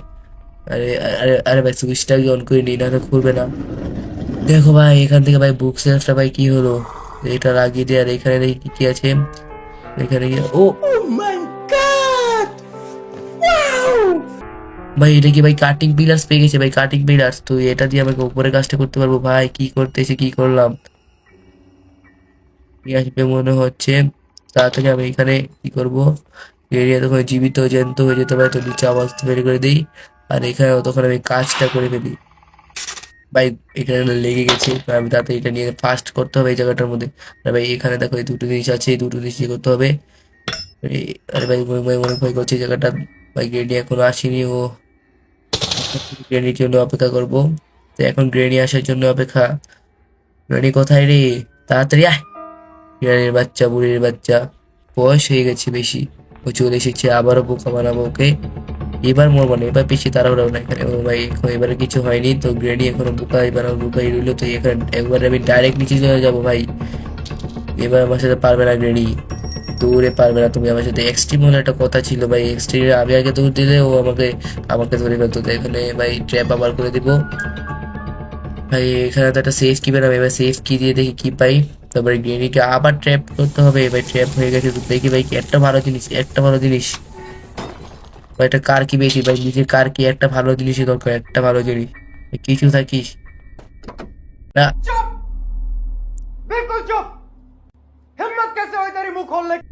আরে আরে আরে ভাই, সুইচটা কি অন করে নিই, না তো খুলবে না। দেখো ভাই এখান থেকে ভাই বুক সেলফটা ভাই কি হলো, এটা লাগিয়ে দিয়ে। আর এখানে দেখি কি কি আছে। এখানে ও ভাই, এটা কি ভাই কাটিং পিলার্স পেয়ে গেছে ভাই, কাটিং পিলার্স। তো এটা দিয়ে আমাকে উপরে কাজটা করতে পারবো ভাই। কি করতে এসে কি করলাম, কি আসবে মনে হচ্ছে। তাড়াতাড়ি আমি এখানে কি করবো, এরিয়া তখন জীবিত জ্যান্ত হয়ে যেতে পারে, তো নিচে আওয়াজ বের করে দিই। আর এখানে তখন আমি কাজটা করে ফেলি ভাই। এখানে লেগে গেছে, তো আমি তাড়াতাড়ি এটা নিয়ে ফাস্ট করতে হবে এই জায়গাটার মধ্যে। আর ভাই এখানে দেখো এই দুটো জিনিস আছে, এই দুটো জিনিস ইয়ে করতে হবে। আরে ভাই মনে ভয় করছে এই জায়গাটা। ভাই গ্রেডি এখনো আসেনি, ও গ্রেডির জন্য অপেক্ষা করবো। তো এখন গ্রেডি আসার জন্য অপেক্ষা। গ্রেডি কোথায় রে? তাড়াতাড়ি আয়। গ্রেডির বাচ্চা, বুড়ির বাচ্চা, বয়স হয়ে গেছে বেশি। ও চলে এসেছে, আবারও বোকা বানাবো ওকে। এবার মরবো না, এবার বেশি তাড়াহুড়াও না এখানে। ও ভাই এখন এবারে কিছু হয়নি, তো গ্রেডি এখনো বোকাই বানাবো, বোকাই রইলো। তো এখানে একবার আমি ডাইরেক্ট নিচে চলে যাবো ভাই। এবার আমার সাথে পারবে না গ্রেডি, দৌড়ে পারবে না তুমি আমার সাথে। এক্সট্রিম হলে একটা কথা ছিল ভাই, এক্সট্রিমে আমি আগে দৌড় দিলে ও আমাকে আমাকে ধরে ফেলতো। তো এখানে ভাই ট্র্যাপ আবার করে দিব ভাই। এখানে তো একটা সেফ কি বেরোবে, এবার সেফ কি দিয়ে দেখি কি পাই। তারপরে গ্রেনিকে আবার ট্র্যাপ করতে হবে ভাই, ট্র্যাপ হয়ে গেছে। তো দেখি ভাই একটা ভালো জিনিস, একটা ভালো জিনিস ভাই, একটা কার কি বেশি ভাই, নিজের কার কি, একটা ভালো জিনিসই দরকার, একটা ভালো জিনিস। কিছু থাকিস না चुप बिल्कुल चुप हिम्मत कैसे हुई तेरी मुंह खोलने की?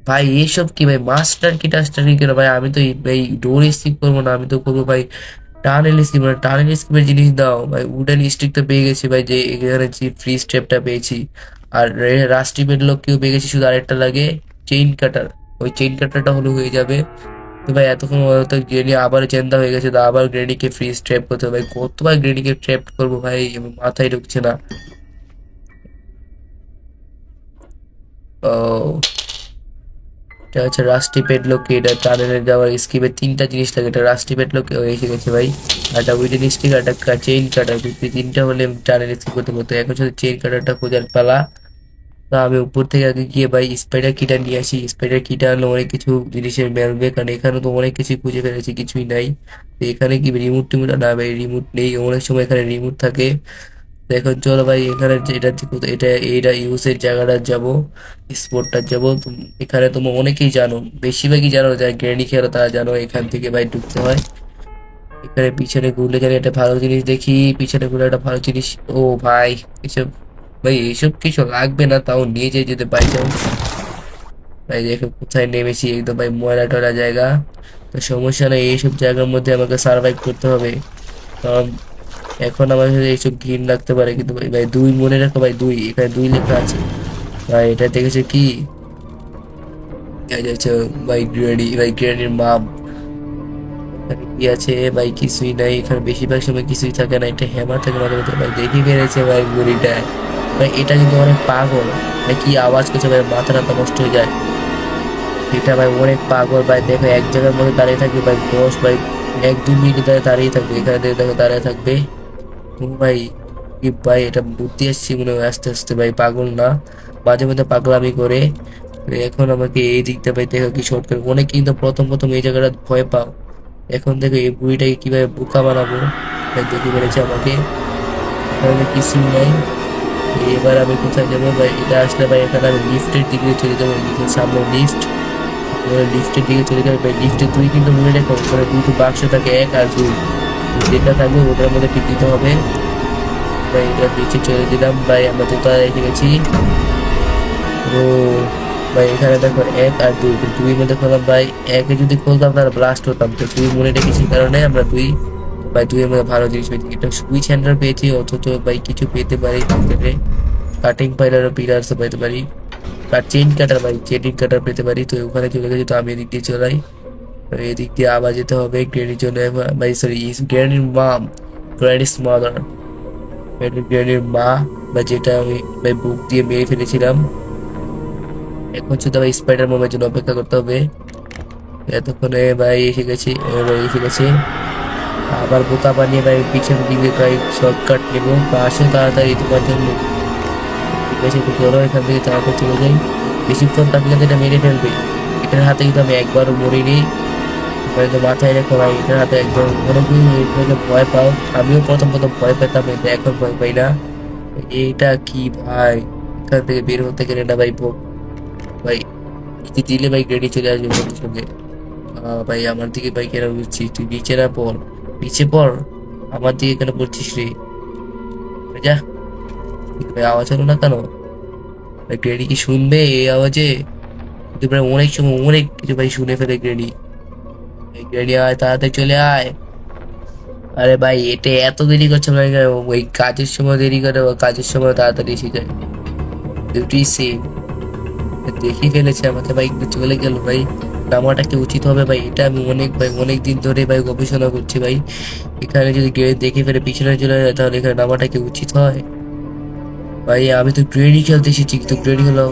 ভাই। এসব কি ভাই, মাস্টার কি টাস্টার কি কেন ভাই? আমি তো এই ডোর স্কিপ করবো না, আমি তো করবো ভাই টানেল স্কিপ। মানে টানেল স্কিপের জিনিস দাও ভাই। উডেন স্টিক তো পেয়ে গেছি ভাই, যে এখানে যে ফ্রি স্টেপটা পেয়েছি। আর রাস্টি মেডলককেও পেয়ে গেছি, শুধু আরেকটা লাগে চেইন কাটার। ওই চেইন কাটারটা হলে হয়ে যাবে। তো ভাই এতক্ষণ হয়তো গ্রেনি আবার জেন্দা হয়ে গেছে, তো আবার গ্রেনিকে ফ্রি স্ট্র্যাপ করতে হবে ভাই। কতবার গ্রেনিকে ট্র্যাপ করবো ভাই, আমার মাথায় ঢুকছে না। ও, এটা হচ্ছে রাস্টি পেডলক, এটা টানেলে যাওয়ার স্কিপে 3টা জিনিস লাগে। এটা রাস্টি পেডলক এসে গেছে ভাই। আর একটা উইডেন স্টিক, আর একটা চেইন কাটার, 3টা হলে টানেল স্কিপ করতে করতে। এখন শুধু চেইন কাটারটা খোঁজার পালা। তো আমি উপর থেকে আগে গিয়ে ভাই স্পাইডার কিটা নিয়ে আসি। স্পাইডার কিটা আনলে অনেক কিছু জিনিসের মেলবে, কারণ এখানে তো অনেক কিছু খুঁজে ফেলেছি, কিছুই নাই। তো এখানে কি রিমোট টিমোট, না ভাই রিমোট নেই। অনেক সময় এখানে রিমোট থাকে। তো এখন চলো ভাই এখানে এটা এটা এইটা ইউজের জায়গাটা যাব, স্পোর্টটা যাব। এখানে তোমরা অনেকেই জানো, বেশিরভাগই জানো, যারা গ্র্যানি খেলো তারা জানো এখান থেকে ভাই ঢুকতে হয়। এখানে পিছনে ঘুরলে জানি একটা ভালো জিনিস দেখি, পিছনে ঘুরলে একটা ভালো জিনিস। ও ভাই এসব, ভাই এইসব কিছু লাগবে না, তাও নিয়ে যাই যদি বাই চান্স। ভাই দেখো কোথায় নেমেছি, একদম ভাই ময়লা টয়লা জায়গা। তো সমস্যা নেই, এইসব জায়গার মধ্যে আমাকে সার্ভাইভ করতে হবে। কারণ এখন আমার সাথে এইসব ঘিন লাগতে পারে, কিন্তু ভাই ভাই 2 মনে রাখো ভাই, 2 এখানে 2 লেখা আছে ভাই। এটা দেখেছো কি? দেখা যাচ্ছে ভাই গ্রেডি, ভাই গ্রেডির মাম। কি আছে ভাই? কিছুই নাই এখানে, বেশিরভাগ সময় কিছুই থাকে না, একটা হ্যামার থাকে মাঝে মধ্যে ভাই। দেখি মেরেছে ভাই বুড়িটা ভাই, এটা কিন্তু অনেক পাগল ভাই। কি আওয়াজ করছে ভাই, মাথা টাথা নষ্ট হয়ে যায়। এটা ভাই অনেক পাগল ভাই, দেখো এক জায়গার মধ্যে দাঁড়িয়ে থাকবে ভাই, বস ভাই 1-2 মিনিট ধরে দাঁড়িয়ে থাকবে এখানে, দেখো দাঁড়িয়ে থাকবে। ও ভাই, কি ভাই এটা বুদ্ধি আসছে মনে হয় আস্তে আস্তে ভাই, পাগল না, মাঝে মধ্যে পাগলামি করে। এখন আমাকে এই দিকটা ভাই দেখো কি শর্ট করে, অনেক কিন্তু প্রথম প্রথম এই জায়গাটা ভয় পাও, এখন দেখো এই বুড়িটাকে কিভাবে বোকা বানাবো ভাই, দেখে মেরেছে আমাকে। তাহলে কিছু নাই। এবার আমি কোথায় যাবো ভাই? এটা আসলে ভাই এখানে আমি লিফটের দিকে চলে যাবো, এদিকে সামনে লিফট, লিফটের দিকে চলে যাবে ভাই। লিফটে তুই কিন্তু মনে রেখো ওখানে দুটো বাক্স থাকে, 1 আর 2, যেটা থাকবে ওটার মধ্যে টিপ দিতে হবে ভাই। এটা নিচে চলে দিলাম ভাই, আমরা জুতা রেখে গেছি। ও ভাই এখানে দেখো 1 আর 2, দুই মধ্যে খোলাম ভাই। একে যদি খুলতাম তাহলে ব্লাস্ট হতাম, তো দুই মনে রেখেছি কারণে আমরা দুই ভাই, দুইয়ের মধ্যে ভালো জিনিস পেয়েছি। এটা সুইচ হ্যান্ডার পেয়েছি, অথচ ভাই কিছু পেতে পারি ভিতরে, কাটিং পাইলার ও পিলার্সও পেতে পারি, আর চেইন কাটার ভাই, চেইন কাটার পেতে পারি। তো ওখানে চলে গেছি, তো আমি এদিক দিয়ে চলাই। তো এদিক দিয়ে আবার যেতে হবে গ্রেনির জন্য ভাই, সরি গ্রেনির মাম, গ্র্যানিস মাদার, গ্রেনির মা বা যেটা আমি ভাই বুক দিয়ে মেরে ফেলেছিলাম। এখন শুধু ভাই স্পাইডার মোমের জন্য অপেক্ষা করতে হবে। এতক্ষণে ভাই এসে গেছি, ভাই এসে গেছে। আবার বোকা বানিয়ে ভাই পিছন দিকে ভাই শর্টকাট নেবো, বা আসো তাড়াতাড়ি তোমার জন্য। ঠিক আছে, তো চলো এখান থেকে তাড়াতাড়ি চলে যাই, বেশিক্ষণ তাকে যাতে এটা মেরে ফেলবে। এটার হাতে কিন্তু আমি একবারও মরিনি ভাই, তো মাথায় রেখো ভাই, এটার হাতে একবার অনেকেই এটাকে ভয় পাও, আমিও প্রথম প্রথম ভয় পেতাম, কিন্তু এখন ভয় পাই না। এটা কি ভাই, এখান থেকে বের হতে গেলে না ভাই ভাই নিচে দিলে ভাই গ্রেডি চলে আসবে বন্ধুর সঙ্গে। ভাই আমার দিকে ভাই কেন বুঝছিস? তুই নিচে না পড়, নিচে পড়, আমার দিকে কেন পড়ছিস রে? যা। কিন্তু ভাই আওয়াজ হলো না কেন? ভাই গ্রেডি কি শুনবে এই আওয়াজে? কিন্তু ভাই অনেক সময় অনেক কিছু ভাই শুনে ফেলে গ্রেডি। এই গ্রেডি আয়, তাড়াতাড়ি চলে আয়। আরে ভাই এটা এত দেরি করছে ভাই কেন? ওই কাজের সময় দেরি করে, ও কাজের সময় তাড়াতাড়ি এসে যায়, ডিউটি সেম। দেখে ফেলেছে আমাকে ভাই, একটু চলে গেল ভাই। নামাটা কি উচিত হবে ভাই? এটা আমি অনেক ভাই অনেক দিন ধরে ভাই গবেষণা করছি ভাই, এখানে যদি দেখে ফেলে পিছনে চলে যায় তাহলে এখানে নামাটা কি উচিত হয়? ভাই আমি তো গ্রেডি খেলতে এসেছি, কিন্তু গ্রেডি হলো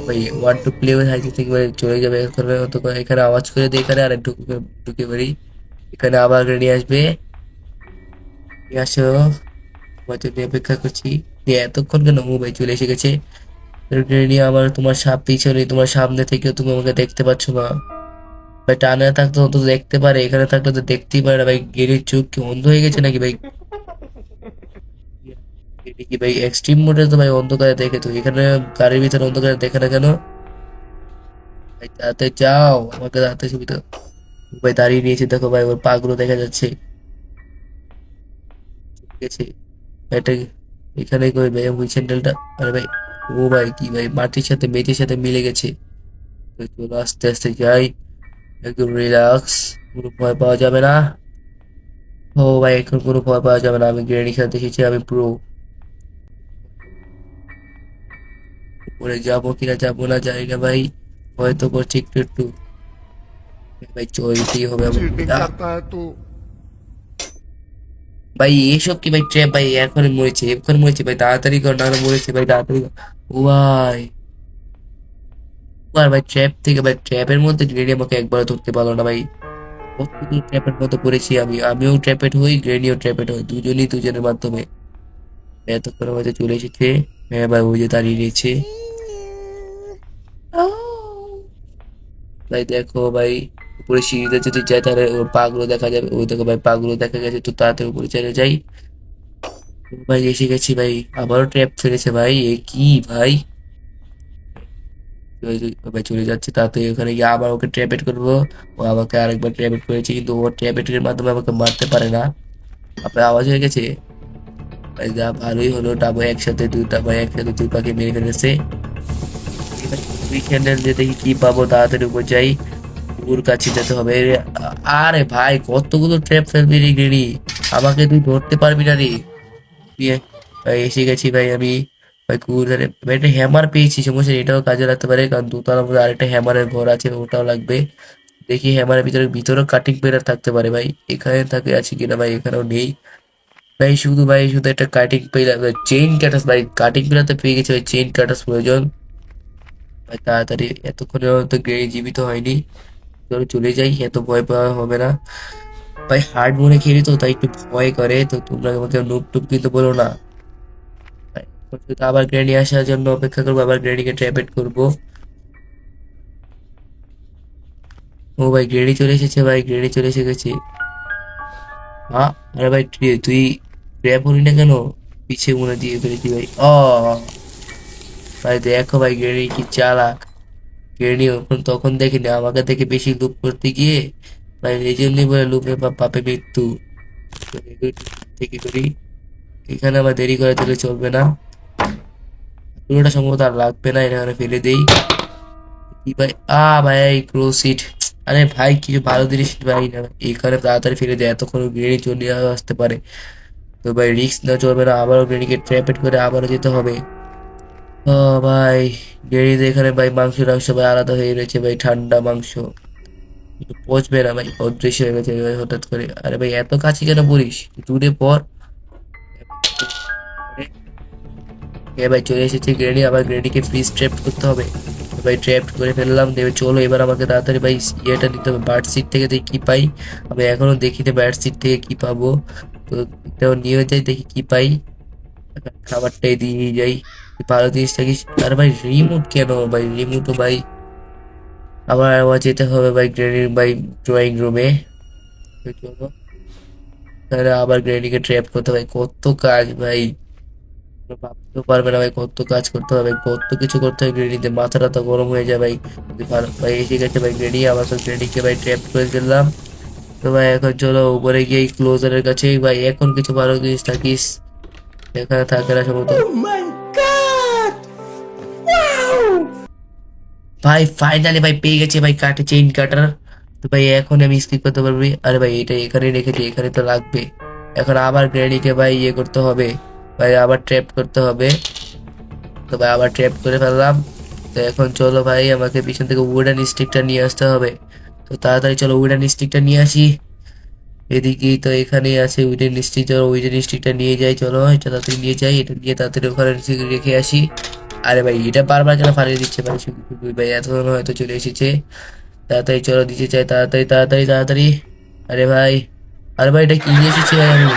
ভাই 1 to play with হাইতে থেকে ভাই চলে যাবে এখানে, হয়তো এখানে আওয়াজ করে দিয়ে এখানে আর ঢুকে ঢুকে পারি। এখানে আবার গ্রেডি আসবে, নিয়ে আসো, তোমার জন্য অপেক্ষা করছি। দিয়ে এতক্ষণ কেন? ও ভাই চলে এসে গেছে। গ্রেডি আমার, তোমার সাপ পিছনে, তোমার সামনে থেকেও তুমি আমাকে দেখতে পাচ্ছ না ভাই। টানে থাকতে অন্তত দেখতে পারে, এখানে থাকলে তো দেখতেই পারে না ভাই। গেরির চোখ কি অন্ধ হয়ে গেছে নাকি ভাই? এটা কি ভাই এক্সট্রিম মোডে তো ভাই অন্ধকারে দেখে, তো এখানে গাড়ির ভিতরে অন্ধকারে দেখে না কেন? ভাই তাড়াতাড়ি যাও, আমাকে তাড়াতাড়ি সুবিধা। ভাই দাঁড়িয়ে নিয়েছে দেখো ভাই, ওর পাগুলো দেখা যাচ্ছে। ঠিক আছে, এটা এখানে কই ভাই ওই স্যান্ডেলটা? আরে ভাই, ও ভাই কি ভাই মাটির সাথে মেঝের সাথে মিলে গেছে। তো চলো আস্তে আস্তে যাই, একদম রিল্যাক্স, কোনো ভয় পাওয়া যাবে না। ও ভাই এখন কোনো ভয় পাওয়া যাবে না, আমি গ্রেনি খেলতে এসেছি, আমি প্রো। উপরে যাবো কিনা যাবো না জানি না ভাই, হয়তো করছি একটু একটু। ভাই চলতেই হবে আমাকে। चीटिंग करता है तू। ভাই এসব কি ভাই ট্র্যাপ ভাই? এখন মরেছে ভাই, তাড়াতাড়ি কর, নাহলে মরেছে ভাই, তাড়াতাড়ি কর। ও ভাই, আর ভাই ট্র্যাপ থেকে ভাই, ট্র্যাপের মধ্যে গ্রেনি আমাকে একবার ধরতে পারলো না ভাই। কতগুলো ট্র্যাপের মধ্যে পড়েছি আমি, আমিও ট্র্যাপেড হই, গ্রেনিও ট্র্যাপেড হই, দুজনই দুজনের মাধ্যমে। এতক্ষণ হয়তো চলে এসেছে। হ্যাঁ ভাই ওই যে দাঁড়িয়ে রয়েছে ভাই, দেখো ভাই উপরে সিঁড়িতে যদি যাই তাহলে ওর পাগুলো দেখা যাবে। ওই দেখো ভাই পাগুলো দেখা গেছে, তো তাড়াতাড়ি উপরে চলে যাই। ও ভাই এসে গেছি ভাই, আবারও ট্র্যাপ ফেলেছে ভাই, এ কি ভাই? ভাই চলে যাচ্ছে তাড়াতাড়ি, ওখানে গিয়ে আবার ওকে ট্র্যাপেট করবো। ও আমাকে আরেকবার ট্র্যাপেট করেছে, কিন্তু ও ট্র্যাপেটের মাধ্যমে আমাকে মারতে পারে না। আপনার আওয়াজ হয়ে গেছে ভাই, যা ভালোই হলো, ডাবো একসাথে দুটা ভাই, একসাথে দুই পাখি মেরে ফেলেছে। দুই ক্যান্ডেল দিয়ে দেখি কি পাবো, তাড়াতাড়ি উপর যাই, ওর কাছে যেতে হবে। আরে ভাই কতগুলো ট্র্যাপ ফেলবি রে গেড়ি, আমাকে তুই ধরতে পারবি না রে। দিয়ে ভাই এসে গেছি ভাই আমি। ভাই কুকুরধারে ভাই একটা হ্যামার পেয়েছি, সমস্যা নেই, এটাও কাজে লাগতে পারে, কারণ দোতলার মধ্যে আরেকটা হ্যামারের ঘর আছে, ওটাও লাগবে। দেখি হ্যামারের ভিতরেও কাটিং প্লেয়ার থাকতে পারে ভাই, এখানে থাকে আছে কিনা ভাই, এখানেও নেই ভাই, শুধু একটা কাটিং প্লেয়ার, চেইন ক্যাটাস ভাই, কাটিং প্লেয়ার তো পেয়ে গেছে ভাই, চেইন ক্যাটাস প্রয়োজন ভাই, তাড়াতাড়ি। এতক্ষণে তো গ্রেনি জীবিত হয়নি, চলো চলে যাই, এত ভয় পাওয়া হবে না ভাই, হার্ড মনে খেলি তো তাই একটু ভয় করে, তো তোমরা আমাকে নুপ টুপ কিন্তু বলো না ভাই। এখন শুধু আবার গ্রেনি আসার জন্য অপেক্ষা করবো, আবার গ্রেনিকে ট্র্যাপেট করবো। ও ভাই গ্রেনি চলে এসেছে ভাই, গ্রেনি চলে এসে গেছে। হ্যাঁ, আরে ভাই তুই ট্র্যাপ হলি না কেন, পিছিয়ে মনে দিয়ে ফেলেছি ভাই। ভাই দেখো ভাই গ্রেনি কি চালাক, গ্রেনি তখন দেখিনি, আমাকে দেখে বেশি লুপ করতে গিয়ে ভাই এই জন্যই বলে লুপে পাপে মৃত্যু। তো এগুলো থেকে করি, এখানে আবার দেরি করে দিলে চলবে না, পুরোটা সম্ভবত আর লাগবে না, এখানে ফেলে দেই। কি ভাই, ভাই ক্রোসিট, আরে ভাই কিছু ভালো জিনিস ভাই না, এখানে তাড়াতাড়ি ফেলে দেয়, এতক্ষণ গ্রেনি চলে আসতে পারে। তো ভাই রিস্ক না চলবে না, আবারও গ্রেনিকে ট্র্যাপেট করে আবারও যেতে হবে। ও ভাই গ্রেনিতে এখানে ভাই মাংস টাংস ভাই আলাদা হয়ে রয়েছে ভাই, ঠান্ডা মাংস, একটু পচবে না ভাই, অদৃশ্য হয়ে গেছে ভাই হঠাৎ করে। আরে ভাই এত কাছে কেন বলিস, দূরে পর। এ ভাই চলে এসেছে গ্রেনি, আবার গ্রেনিকে ফ্রিজ ট্র্যাপ করতে হবে। তো ভাই ট্র্যাপ করে ফেললাম, দেবে চলো এবার আমাকে তাড়াতাড়ি ভাই ইয়েটা নিতে হবে, বার্ড সিট থেকে দেখি কি পাই। আমি এখনো দেখিনি বার্ড সিট থেকে কি পাবো, তো এটাও নিয়ে যাই দেখি কি পাই, খাবারটাই দিয়ে যাই, ভালো জিনিস থাকিস। আর ভাই রিমোট কেন ভাই, রিমোটও ভাই আবার যেতে হবে ভাই গ্রেনির ভাই ড্রয়িং রুমে। চলো তাহলে আবার গ্রেনিকে ট্র্যাপ করতে হবে, কত কাজ ভাই, ভাবতেও পারবে না ভাই, কত কাজ করতে হবে, কত কিছু করতে হবে গ্রেডিতে, মাথাটা তো গরম হয়ে যায় ভাই। ভাই এসে গেছে ভাই গ্রেডি, আবার তো গ্রেডিকে ভাই ট্র্যাপ করে দিলাম। তো ভাই এখন চলো উপরে গিয়ে ক্লোজারের কাছে ভাই, এখন কিছু ভালো জিনিস থাকিস, এখানে থাকে না সম্ভবত। Oh my god! Wow! ভাই ফাইনালি ভাই পেয়ে গেছে ভাই কাটে চেইন কাটার। তো ভাই এখন আমি স্কিপ করতে পারবি, আরে ভাই এটা এখানে রেখেছি, এখানে তো লাগবে। এখন আবার গ্রেডিকে ভাই ইয়ে করতে হবে ভাই, আবার ট্র্যাপ করতে হবে। তো ভাই আবার ট্র্যাপ করে ফেললাম। তো এখন চলো ভাই আমাকে পিছন থেকে উডেন স্টিকটা নিয়ে আসতে হবে, তো তাড়াতাড়ি চলো উডেন স্টিকটা নিয়ে আসি। এদিকেই তো এখানেই আছে উডেন স্টিক, চলো উডেন স্টিকটা নিয়ে যাই, চলো এটা তাড়াতাড়ি নিয়ে যাই, এটা নিয়ে তাড়াতাড়ি ওখানে রেখে আসি। আরে ভাই এটা বারবার কেন ফালিয়ে দিচ্ছে ভাই, শুধু শুধু ভাই এতক্ষণ হয়তো চলে এসেছে, তাড়াতাড়ি চলো দিতে চাই, তাড়াতাড়ি তাড়াতাড়ি তাড়াতাড়ি। আরে ভাই, আরে ভাই এটা কি নিয়ে এসেছি ভাই আমি,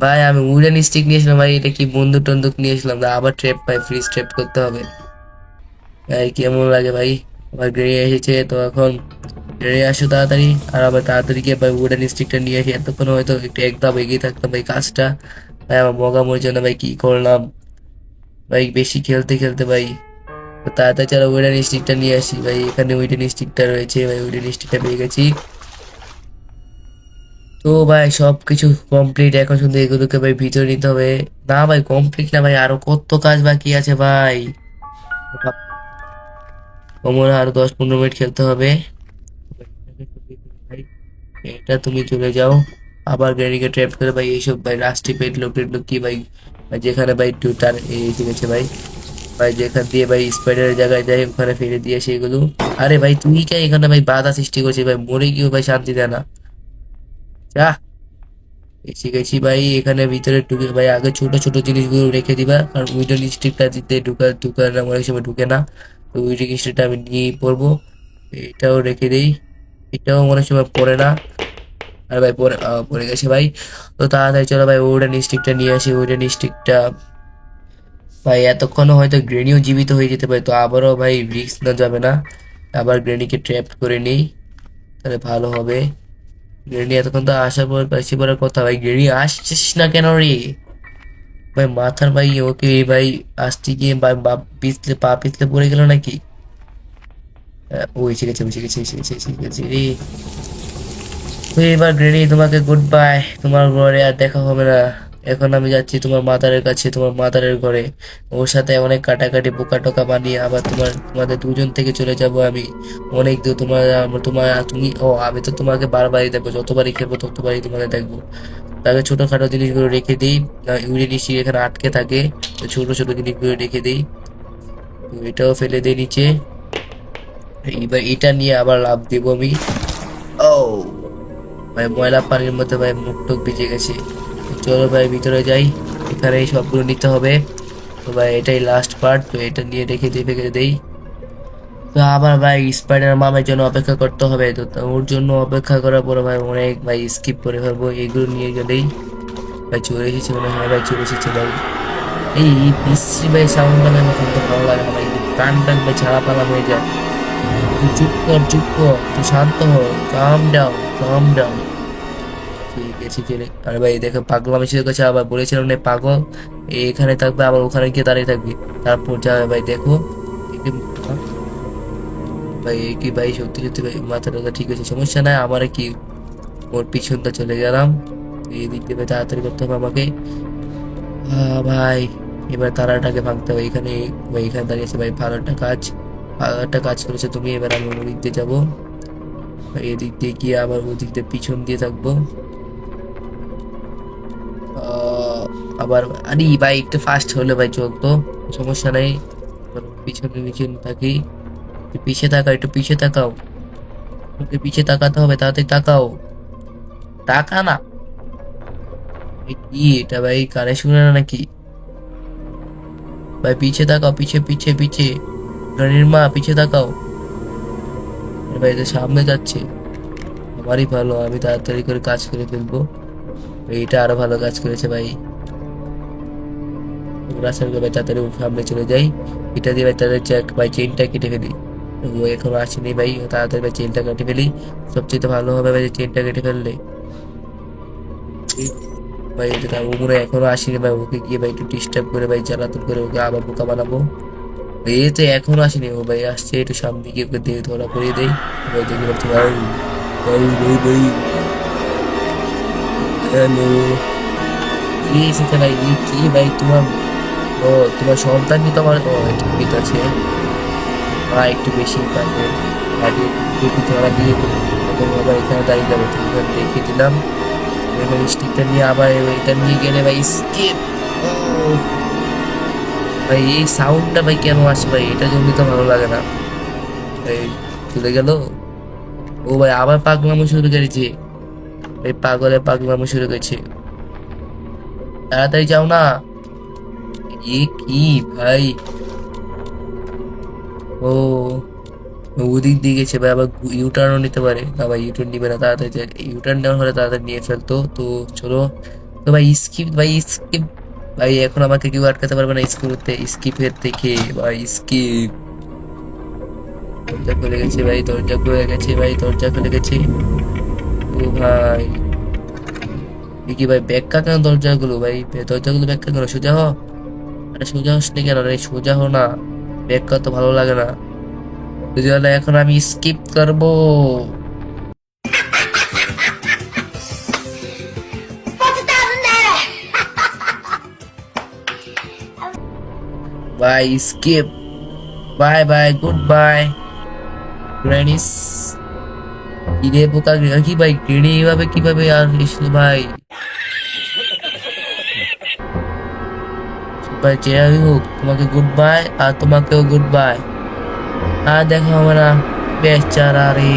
ভাই আমি উডেন স্টিক নিয়েছিলাম ভাই, এটা কি বন্দুক টন্দুক নিয়েছিলাম না, আবার ট্রেপ ভাই ফ্রিজ ট্রেপ করতে হবে ভাই, কেমন লাগে ভাই। আবার গ্রেড়ে এসেছে, তো এখন গ্রেড়ে আসো তাড়াতাড়ি, আর আবার তাড়াতাড়ি গিয়ে ভাই উডেন স্টিকটা নিয়ে আসি, এতক্ষণ হয়তো একটু একদম এগিয়ে থাকতাম ভাই কাজটা, ভাই আমার মগা মরিচ না ভাই, কি করলাম ভাই বেশি খেলতে খেলতে ভাই। তো তাড়াতাড়ি চলো উডেন স্টিকটা নিয়ে আসি ভাই, এখানে উডেন স্টিকটা রয়েছে ভাই, উডেন স্টিকটা পেয়ে গেছি। তো ভাই সব কিছু কমপ্লিট, এখন শুধু এগুলোকে ভাই ভিতরে নিতে হবে। না ভাই কমপ্লিট না ভাই, আরো কত কাজ বাকি আছে ভাই, আমার আরো 10-15 মিনিট খেলতে হবে ভাই। এটা তুমি চলে যাও, আবার গ্যারিকে ট্র্যাপ করে ভাই, এইসব ভাই রাস্টি পেটলো টেটলো কি ভাই, ভাই যেখানে ভাই টুটার এই ঠিক আছে ভাই, ভাই যেখান দিয়ে ভাই স্পাইডারের জায়গায় যাই ওখানে ফেলে দিয়ে সেগুলো। আরে ভাই তুই কে এখানে ভাই বাধা সৃষ্টি করছিস ভাই, মরে গিয়েও ভাই শান্তি দেয় না, যা। এসে গেছি ভাই, এখানে ভিতরে ঢুকে ভাই আগে ছোট ছোট জিনিসগুলো রেখে দিবা, কারণ উইডন স্টিকটা দিতে ঢুকার অনেক সময় ঢুকে না, তো উইডন স্টিকটা আমি নিয়েই পড়বো। এটাও রেখে দেই, এটাও অনেক সময় পড়ে না। আর ভাই পড়ে গেছে ভাই। তো তাড়াতাড়ি চলো ভাই উডেন স্টিকটা নিয়ে আসি, উডেন স্টিকটা ভাই, এতক্ষণও হয়তো গ্রেনিও জীবিত হয়ে যেতে পারে, তো আবারও ভাই রিস্ক না যাবে না, আবার গ্রেনিকে ট্র্যাপ করে নিই, তাহলে ভালো হবে। গ্রেনি এতক্ষণ তো আসার পর কাছে পড়ার কথা ভাই, গ্রেনি আসছিস না কেন রে ভাই, মাথার ভাই ওকে ভাই আসতে গিয়ে পা পিছলে পড়ে গেল নাকি। ও এসে গেছে এসে গেছে এসে গেছে এসে গেছে রে। তো এবার গ্রেনি তোমাকে গুড বাই, তোমার ঘরে আর দেখা হবে না, এখন আমি যাচ্ছি তোমার মাদারের কাছে, তোমার মাদারের ঘরে, ওর সাথে অনেক কাটাকাটি বোকা টোকা বানিয়ে আবার তোমাদের দুজন থেকে চলে যাব আমি অনেক দূর। তুমি আমি তো তোমাকে বারবারই দেখবো, যতবারই খেলবো ততবারই তোমাকে দেখবো। তাকে ছোটখাটো জিনিসগুলো রেখে দিই, ইউরেনিসি এখানে আটকে থাকে, তো ছোট ছোট জিনিসগুলো রেখে দিই, তো এটাও ফেলে দিই নিচে। এবার এটা নিয়ে আবার লাভ দেবো আমি। ও ভাই ময়লা পানির মধ্যে ভাই মুখ টুক ভিজে গেছে। তো চলো ভাই ভিতরে যাই, এখানে এই সবগুলো নিতে হবে। তো ভাই এটাই লাস্ট পার্ট, তো এটা নিয়ে রেখে দিয়ে ফেলে দেই। তো আবার ভাই স্পাইডার মামের জন্য অপেক্ষা করতে হবে, তো ওর জন্য অপেক্ষা করার পরে ভাই অনেক ভাই স্কিপ করে ফেলবো এগুলো নিয়ে গেলেই। ভাই চলে এসেছে মনে হয়, ভাই চলে এসেছে ভাই। এই বিশ্রী ভাই সাউন্ডটা ভাই আমার শুনতে ভালো লাগে না ভাই, কানটা ভাই ছাড়া পালা হয়ে যায়। তুই চুপ কর চুপ কর, তুই শান্ত হ, কাম ডাউন কাম ডাউন। ঠিক আছে চলে। আরে ভাই দেখো পাগলামি শুরু করছে আবার, বলেছিলাম না পাগল এখানে থাকবে আবার ওখানে গিয়ে দাঁড়িয়ে থাকবি। তারপর যাবে ভাই দেখো ভাই এ কি ভাই সত্যি সত্যি ভাই মাথা টাথা ঠিক আছে, সমস্যা নাই আমার কি। ওর পিছনটা চলে গেলাম, এই দিক দিয়ে ভাই তাড়াতাড়ি করতে হবে আমাকে। ভাই এবার তারাটাকে ভাঙতে হবে এখানে। ভাই এখানে দাঁড়িয়েছে ভাই, ভালো একটা কাজ, ভালো একটা কাজ করেছো তুমি। এবার আমি ওদিক দিয়ে যাবো, ভাই এদিক দিয়ে গিয়ে আবার ওদিক দিয়ে পিছন দিয়ে থাকবো। আহ, আবার আরে ভাই একটু ফাস্ট হলে ভাই চলতো, সমস্যা নেই। পিছনে পিছনে থাকি, একটু পিছিয়ে তাকাও একটু পিছিয়ে তাকাও, ওকে পিছিয়ে তাকাতে হবে, তাড়াতাড়ি তাকাও, টাকা না। কি এটা ভাই কানে শুনে না নাকি? ভাই পিছিয়ে তাকাও, পিছে পিছে পিছে, রানীর মা পিছিয়ে তাকাও। আরে ভাই এটা সামনে যাচ্ছে, আমারই ভালো আমি তাড়াতাড়ি করে কাজ করে ফেলবো। এইটা আরো ভালো কাজ করেছে ভাই। রাস্তার ভাই তাড়াতাড়ি ওর সামনে চলে যাই, এটা দিয়ে ভাই তাদের ভাই চেনটা কেটে ফেলি। ও এখনো আসেনি ভাই, তাড়াতাড়ি ভাই চেনটা কেটে ফেলি, সবচেয়ে ভালো হবে ভাই চেনটা কেটে ফেললে। ভাই এটা ও মনে হয় এখনো আসেনি ভাই, ওকে গিয়ে ভাই একটু ডিস্টার্ব করে ভাই জ্বালাতন করে ওকে আবার বোকা বানাবো। এই তো এখনো আসেনি, ও ভাই আসছে, একটু সামনে গিয়ে ওকে দিয়ে ধরা করিয়ে দেই। ভাই দেখে বলছে ভাই ভাই ভাই ভাই হ্যালো, কি এসেছে ভাই? কি ভাই তোমার, ও তোমার সন্তান কি তোমার? ও ঠিকই তো আছে, মা একটু বেশি পারবে, আগে একটু ধরা দিয়ে তখন আবার এখানে দাঁড়িয়ে যাবে, তো এখানে দেখিয়ে দিলাম। এবার স্টিকটা নিয়ে আবার এটা নিয়ে গেলে ভাই স্কিপ। ও ভাই এই সাউন্ডটা ভাই কেন আসে ভাই, এটা জন্য তো ভালো লাগে না। এই চলে গেল। ও ভাই আবার পাগলামো শুরু করেছে, এই পাগলে পাগলামো শুরু করেছে। তাড়াতাড়ি যাও না। এ কি ভাই, ও ওদিক দিয়ে গেছে ভাই, আবার ইউটার্নও নিতে পারে না ভাই, ইউটার্ন নিবে না তাড়াতাড়ি, ইউটার্ন নেওয়ার হলে তাড়াতাড়ি নিয়ে ফেলতো। তো চলো, তো ভাই স্কিপ ভাই স্কিপ, ভাই এখন আমাকে কেউ আটকাতে পারবে না স্কিপতে, স্কিপের থেকে ভাই স্কিপ। দরজা খুলে গেছে ভাই, দরজা খুলে গেছে ভাই, দরজা খুলে গেছে। ও ভাই এ কি ভাই ব্যাখ্যা কেন দরজাগুলো ভাই, দরজাগুলো ব্যাখ্যা কেন? সোজা হ, আরে সোজা হস নি কেন রে, সোজা হো না, ব্যাখ্যা তো ভালো লাগে না। যদি বলে এখন আমি স্কিপ করবো। Bye skip, bye bye goodbye grannies. কিরে বোকা কি ভাই, গ্রেনি এইভাবে কিভাবে আর এসলো ভাই? ভাই যেভাবে হোক তোমাকে গুড বাই, আর তোমাকেও গুড বাই, আর দেখা হবে না বেচারা রে।